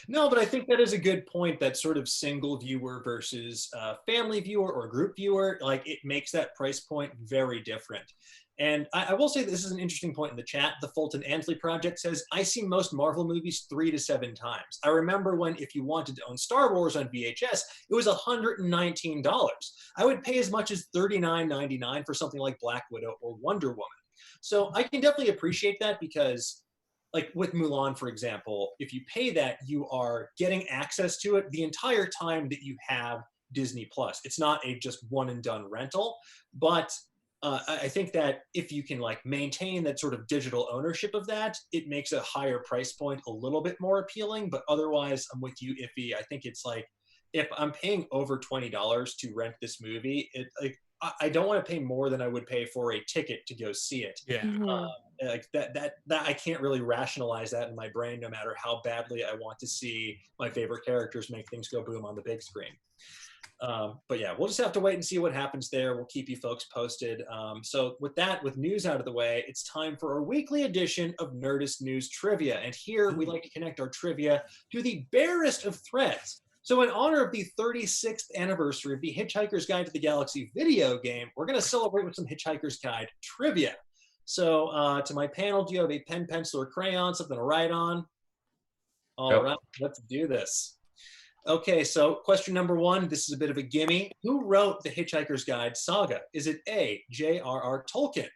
No, but I think that is a good point, that sort of single viewer versus family viewer or group viewer, like it makes that price point very different. And I will say this is an interesting point in the chat. The Fulton Antley Project says, I see most Marvel movies 3 to 7 times. I remember when, if you wanted to own Star Wars on VHS, it was $119. I would pay as much as $39.99 for something like Black Widow or Wonder Woman. So I can definitely appreciate that, because like with Mulan, for example, if you pay that, you are getting access to it the entire time that you have Disney Plus. It's not a just one and done rental, but I think that if you can like maintain that sort of digital ownership of that, it makes a higher price point a little bit more appealing. But otherwise, I'm with you, Ify. I think it's like, if I'm paying over $20 to rent this movie, I don't want to pay more than I would pay for a ticket to go see it. Yeah. Like that I can't really rationalize that in my brain, no matter how badly I want to see my favorite characters make things go boom on the big screen. But yeah, we'll just have to wait and see what happens there. We'll keep you folks posted. So with news out of the way, it's time for our weekly edition of Nerdist News Trivia. And here we like to connect our trivia to the barest of threads. So in honor of the 36th anniversary of the Hitchhiker's Guide to the Galaxy video game, we're going to celebrate with some Hitchhiker's Guide trivia. So to my panel, do you have a pen, pencil, or crayon, something to write on? All right, let's do this. Okay, so question number 1, this is a bit of a gimme. Who wrote the Hitchhiker's Guide saga? Is it A, J.R.R. Tolkien,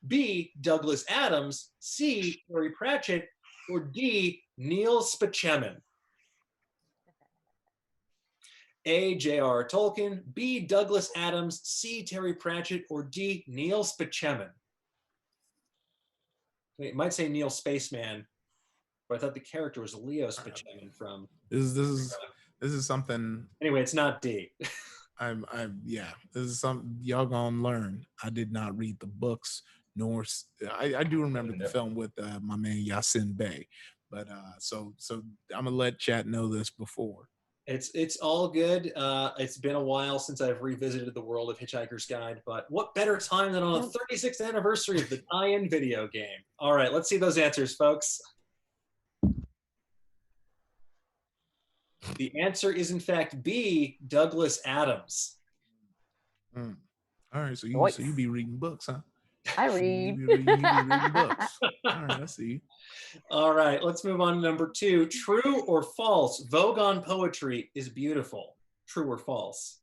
B, Douglas Adams, C, Terry Pratchett, or D, Neil Spaceman? A, J.R.R. Tolkien, B, Douglas Adams, C, Terry Pratchett, or D, Neil Spaceman? It might say Neil Spaceman, but I thought the character was Leo Spaceman from... This is something. Anyway, it's not D. Yeah. This is something y'all gonna learn. I did not read the books, nor I do remember the film with my man Yasin Bey, But so I'm gonna let chat know this before. It's all good. It's been a while since I've revisited the world of Hitchhiker's Guide, but what better time than on the 36th anniversary of the tie-in video game? All right, let's see those answers, folks. The answer is, in fact, B, Douglas Adams. All right, so you be reading books, huh? I read. You be reading books. All right, I see. All right, let's move on to number 2. True or false? Vogon poetry is beautiful. True or false?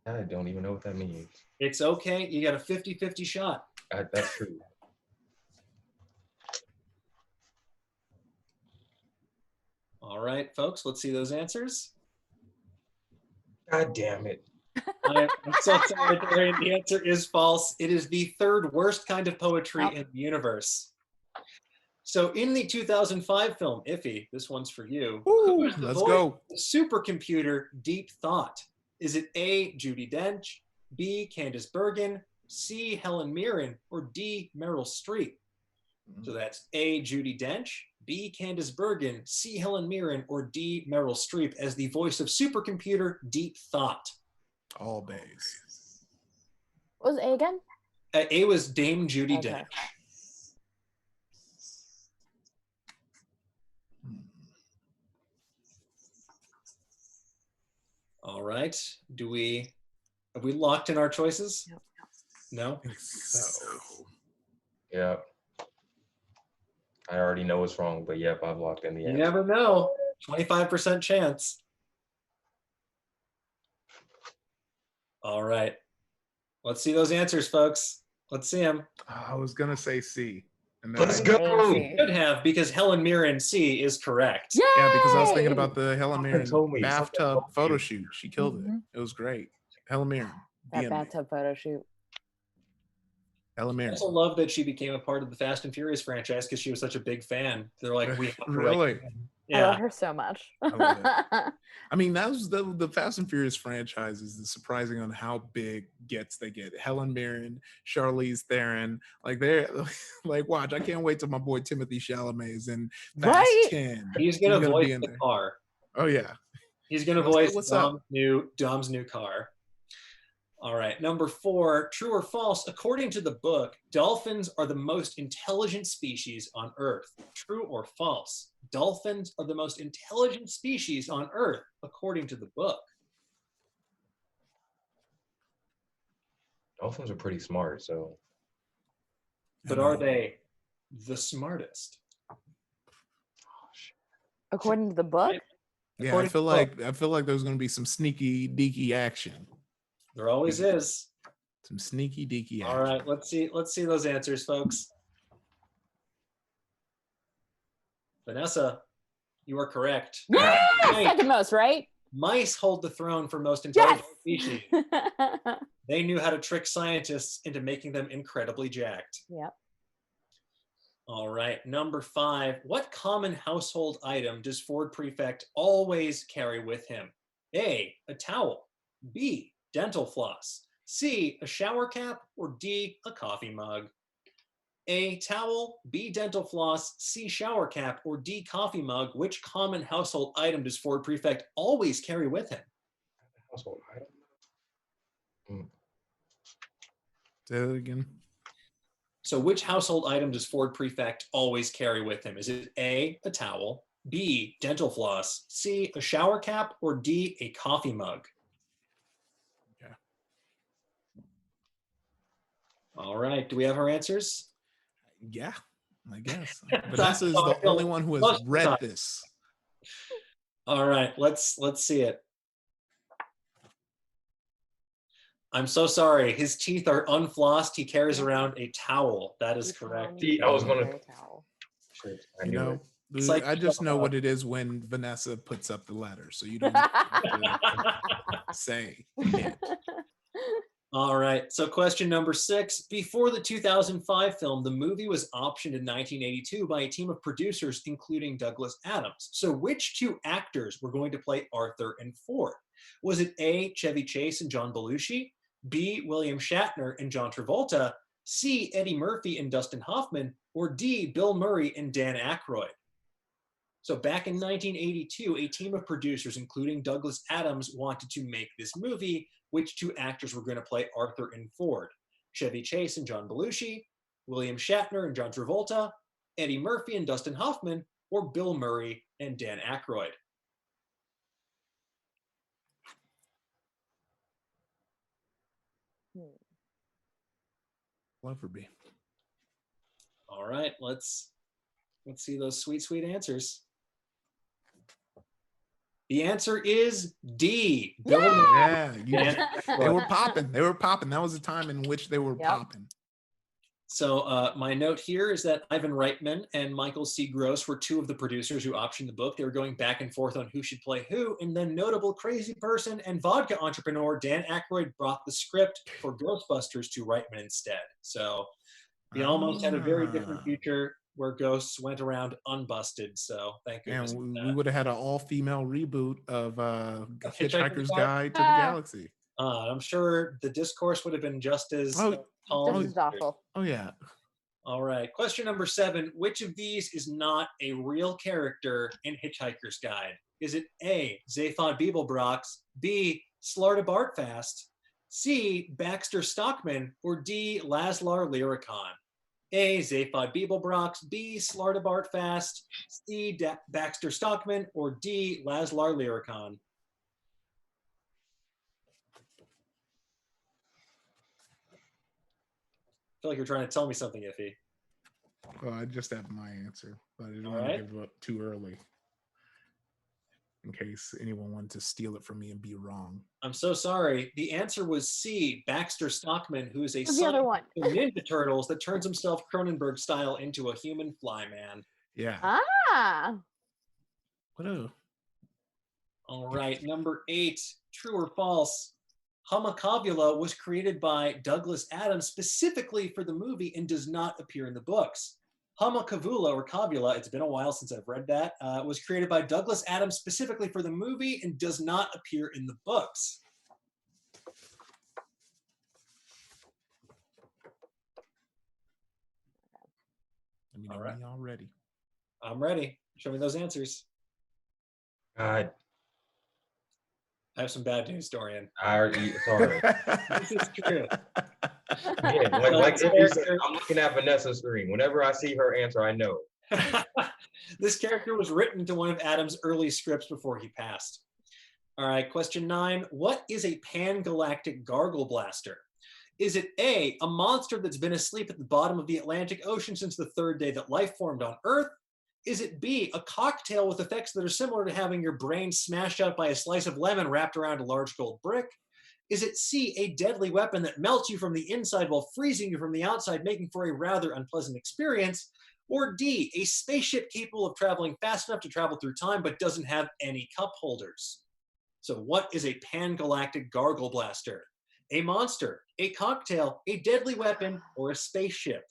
I don't even know what that means. It's okay. You got a 50-50 shot. That's true. All right, folks, let's see those answers. God damn it. I'm so sorry, Dorian. The answer is false. It is the third worst kind of poetry in the universe. So in the 2005 film, Ify, this one's for you. Ooh, let's go. Supercomputer Deep Thought. Is it A, Judi Dench, B, Candice Bergen, C, Helen Mirren, or D, Meryl Streep? So that's A, Judi Dench, B, Candice Bergen, C, Helen Mirren, or D, Meryl Streep as the voice of Supercomputer Deep Thought. All bays. What was A again? A was Dame Judi Dench. All right. Have we locked in our choices? No? So. Yeah. I already know what's wrong, but yep, I've locked in the answer. You never know. 25% chance. All right. Let's see those answers, folks. Let's see them. I was gonna say C. And Let's go. You could have, because Helen Mirren C is correct. Yay! Yeah, because I was thinking about the Helen Mirren told me. bathtub Something photo told shoot. She killed it. It was great. Helen Mirren. That DM me. bathtub photo shoot. Helen I Mirren. also love that she became a part of the Fast and Furious franchise because she was such a big fan. They're like, we have to Really? I love Yeah. her so much. I love it. I mean, that was the Fast and Furious franchise is surprising on how big they get. Helen Mirren, Charlize Theron, like they're like, watch, I can't wait till my boy Timothy Chalamet is in Fast Right? 10. He's gonna be voice in the there. car. Oh yeah. He's gonna Let's say voice what's up. Dom's new car. All right, number 4, true or false? According to the book, dolphins are the most intelligent species on Earth. True or false? Dolphins are the most intelligent species on Earth, according to the book. Dolphins are pretty smart, so. But are they the smartest? According to the book? Yeah, I feel like there's gonna be some sneaky deaky action. There always is. Some sneaky deaky action. All right, let's see those answers, folks. Vanessa, you are correct. Yeah, Right. second most, right? Mice hold the throne for most intelligent Yes. species. They knew how to trick scientists into making them incredibly jacked. Yep. All right, number 5. What common household item does Ford Prefect always carry with him? A, a towel. B, dental floss. C, a shower cap. Or D, a coffee mug. A, towel. B, dental floss. C, shower cap. Or D, coffee mug. Which common household item does Ford Prefect always carry with him? Household item? Say that again. So which household item does Ford Prefect always carry with him? Is it A, a towel, B, dental floss, C, a shower cap, or D, a coffee mug? Okay. All right, do we have our answers? Yeah, I guess. Vanessa is the only one who has read this. All right, let's see it. I'm so sorry. His teeth are unflossed. He carries around a towel. That is correct. I was gonna. You I knew know, it. It's like- I just know what it is when Vanessa puts up the ladder, so you don't have to say it. All right, so question number 6. Before the 2005 film, the movie was optioned in 1982 by a team of producers, including Douglas Adams. So which 2 actors were going to play Arthur and Ford? Was it A, Chevy Chase and John Belushi, B, William Shatner and John Travolta, C, Eddie Murphy and Dustin Hoffman, or D, Bill Murray and Dan Aykroyd? So back in 1982, a team of producers, including Douglas Adams, wanted to make this movie. Which two actors were going to play Arthur and Ford? Chevy Chase and John Belushi, William Shatner and John Travolta, Eddie Murphy and Dustin Hoffman, or Bill Murray and Dan Aykroyd? Loverby. All right, let's see those sweet answers. The answer is D. Bill Murray. Yeah, they were popping. They were popping. That was the time in which they were popping. So my note here is that Ivan Reitman and Michael C. Gross were two of the producers who optioned the book. They were going back and forth on who should play who, and then notable crazy person and vodka entrepreneur Dan Aykroyd brought the script for Ghostbusters to Reitman instead. So we almost had a very different future where ghosts went around unbusted. So thank goodness. And we would have had an all-female reboot of Hitchhiker's Guide to the Galaxy. I'm sure the discourse would have been just as awful. Oh yeah. All right. Question number 7. Which of these is not a real character in Hitchhiker's Guide? Is it A, Zaphod Beeblebrox, B, Slarta Bartfast, C, Baxter Stockman, or D, Laszlo Lyricon? A, Zaphod Beeblebrox, B, Slarta Bartfast, C, Baxter Stockman, or D, Laszlo Lyricon? I feel like you're trying to tell me something, Ify. Well, I just have my answer, but I didn't want to give it up too early in case anyone wanted to steal it from me and be wrong. I'm so sorry. The answer was C, Baxter Stockman, who is a son other one? of Ninja Turtles that turns himself Cronenberg style into a human flyman. Yeah. What a... All right, number 8, true or false? Homunculus was created by Douglas Adams specifically for the movie and does not appear in the books. Homunculus or Cavula, it's been a while since I've read that, was created by Douglas Adams specifically for the movie and does not appear in the books. Let me know when y'all ready. I'm ready. Show me those answers. I have some bad news, Dorian. Sorry. This is true. Yeah, like if you said, I'm looking at Vanessa's screen. Whenever I see her answer, I know. This character was written into one of Adams' early scripts before he passed. All right, question 9. What is a pan-galactic gargle blaster? Is it A, a monster that's been asleep at the bottom of the Atlantic Ocean since the 3rd day that life formed on Earth? Is it B, a cocktail with effects that are similar to having your brain smashed out by a slice of lemon wrapped around a large gold brick? Is it C, a deadly weapon that melts you from the inside while freezing you from the outside, making for a rather unpleasant experience? Or D, a spaceship capable of traveling fast enough to travel through time but doesn't have any cup holders? So what is a pan-galactic gargle blaster? A monster, a cocktail, a deadly weapon, or a spaceship?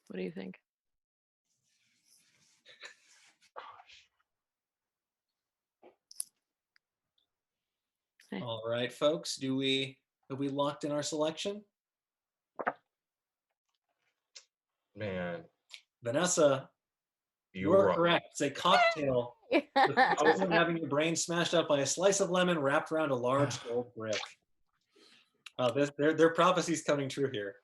What do you think? All right, folks, have we locked in our selection? Man. Vanessa, you're correct. It's a cocktail. With having your brain smashed up by a slice of lemon wrapped around a large gold brick. Their prophecy's coming true here.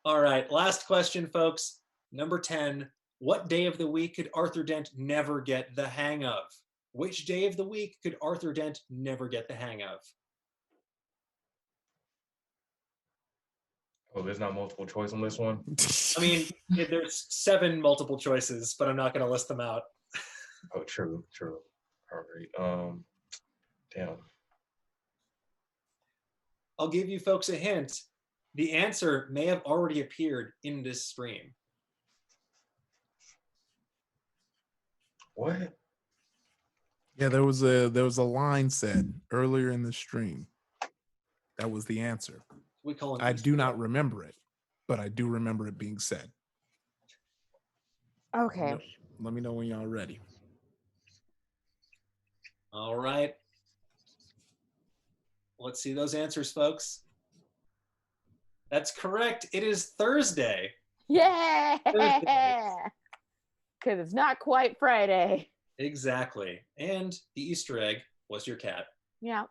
All right, last question, folks. Number 10. What day of the week could Arthur Dent never get the hang of? Which day of the week could Arthur Dent never get the hang of? Oh, there's not multiple choice on this one? I mean, there's 7 multiple choices, but I'm not going to list them out. Oh, true. All right. Damn. I'll give you folks a hint. The answer may have already appeared in this stream. What? Yeah, there was a line said earlier in the stream. That was the answer. We call it. I do not remember it, but I do remember it being said. Okay. Let me know when y'all ready. All right. Let's see those answers, folks. That's correct. It is Thursday. Yeah! Because it's not quite Friday. Exactly. And the Easter egg was your cat. Yeah.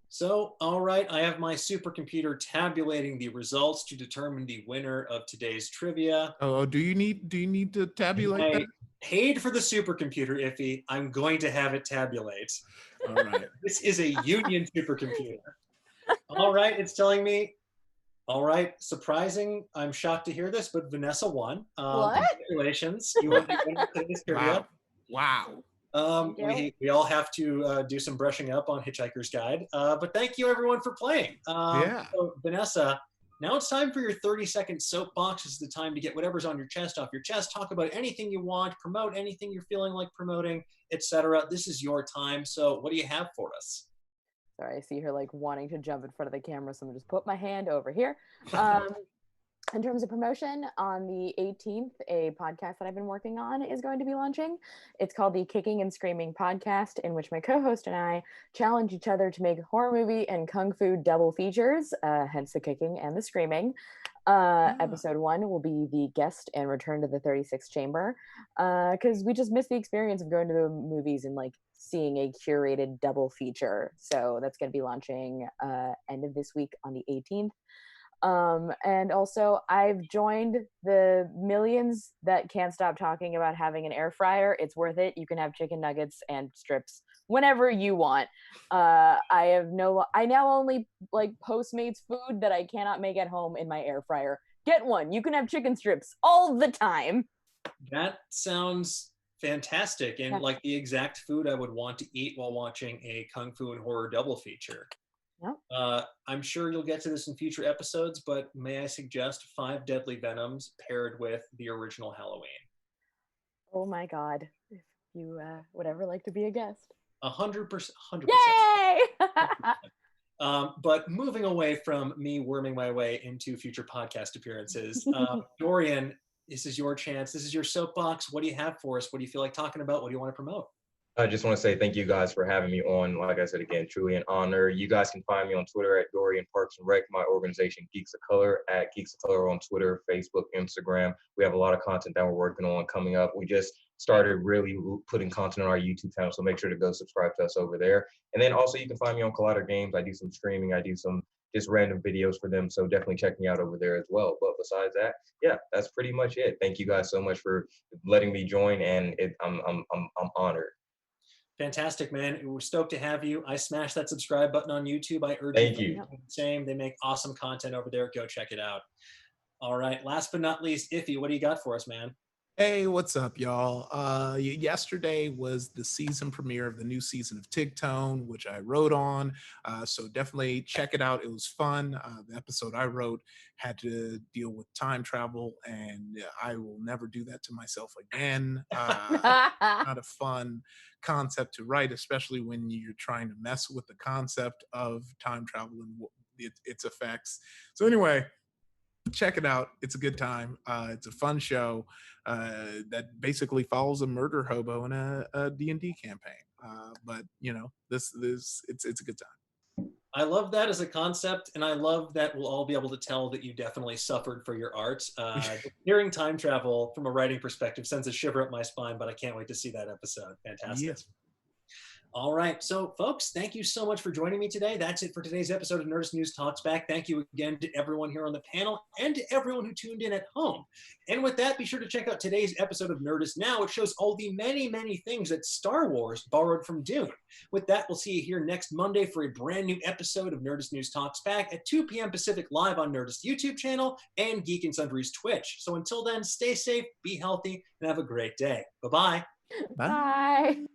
So, all right, I have my supercomputer tabulating the results to determine the winner of today's trivia. Oh, do you need to tabulate that? Paid for the supercomputer, Ify. I'm going to have it tabulate. All right. This is a union supercomputer. All right, it's telling me. All right, surprising. I'm shocked to hear this, but Vanessa won. What? Congratulations. You won today's trivia. Wow. We all have to do some brushing up on Hitchhiker's Guide. But thank you, everyone, for playing. Yeah. So, Vanessa, now it's time for your 30-second soapbox. This is the time to get whatever's on your chest off your chest. Talk about anything you want, promote anything you're feeling like promoting, etc. This is your time. So what do you have for us? Sorry, I see her like wanting to jump in front of the camera, so I'm gonna just put my hand over here. In terms of promotion, on the 18th, a podcast that I've been working on is going to be launching. It's called the Kicking and Screaming Podcast, in which my co-host and I challenge each other to make horror movie and kung fu double features, hence the kicking and the screaming. Episode 1 will be the guest and return to the 36th chamber, because we just miss the experience of going to the movies and like seeing a curated double feature. So that's going to be launching end of this week on the 18th. And also I've joined the millions that can't stop talking about having an air fryer. It's worth it. You can have chicken nuggets and strips whenever you want. I now only like Postmates food that I cannot make at home in my air fryer. Get one. You can have chicken strips all the time. That sounds fantastic, and like the exact food I would want to eat while watching a kung fu and horror double feature. Yep. I'm sure you'll get to this in future episodes, but may I suggest 5 Deadly Venoms paired with the original Halloween? Oh my God. If you would ever like to be a guest. 100%. Yay! But moving away from me worming my way into future podcast appearances, Dorian, this is your chance. This is your soapbox. What do you have for us? What do you feel like talking about? What do you want to promote? I just want to say thank you guys for having me on. Like I said, again, truly an honor. You guys can find me on Twitter at Dorian Parks and Rec, my organization Geeks of Color, at Geeks of Color on Twitter, Facebook, Instagram. We have a lot of content that we're working on coming up. We just started really putting content on our YouTube channel, so make sure to go subscribe to us over there. And then also you can find me on Collider Games. I do some streaming. I do some just random videos for them, so definitely check me out over there as well. But besides that, yeah, that's pretty much it. Thank you guys so much for letting me join, and I'm honored. Fantastic, man. We're stoked to have you. I smashed that subscribe button on YouTube. I urge Thank you to you. do the same. They make awesome content over there. Go check it out. All right. Last but not least, Ify, what do you got for us, man? Hey, what's up, y'all? Yesterday was the season premiere of the new season of Tigtone, which I wrote on. So definitely check it out. It was fun. The episode I wrote had to deal with time travel, and I will never do that to myself again. Not a fun concept to write, especially when you're trying to mess with the concept of time travel and its effects. So anyway, check it out. It's a good time. It's a fun show that basically follows a murder hobo in a D&D campaign. But you know, it's a good time. I love that as a concept, and I love that we'll all be able to tell that you definitely suffered for your art. Hearing time travel from a writing perspective sends a shiver up my spine, but I can't wait to see that episode. Fantastic. Yes. All right. So, folks, thank you so much for joining me today. That's it for today's episode of Nerdist News Talks Back. Thank you again to everyone here on the panel and to everyone who tuned in at home. And with that, be sure to check out today's episode of Nerdist Now, which shows all the many, many things that Star Wars borrowed from Dune. With that, we'll see you here next Monday for a brand new episode of Nerdist News Talks Back at 2 p.m. Pacific live on Nerdist YouTube channel and Geek and Sundry's Twitch. So until then, stay safe, be healthy, and have a great day. Bye-bye. Bye.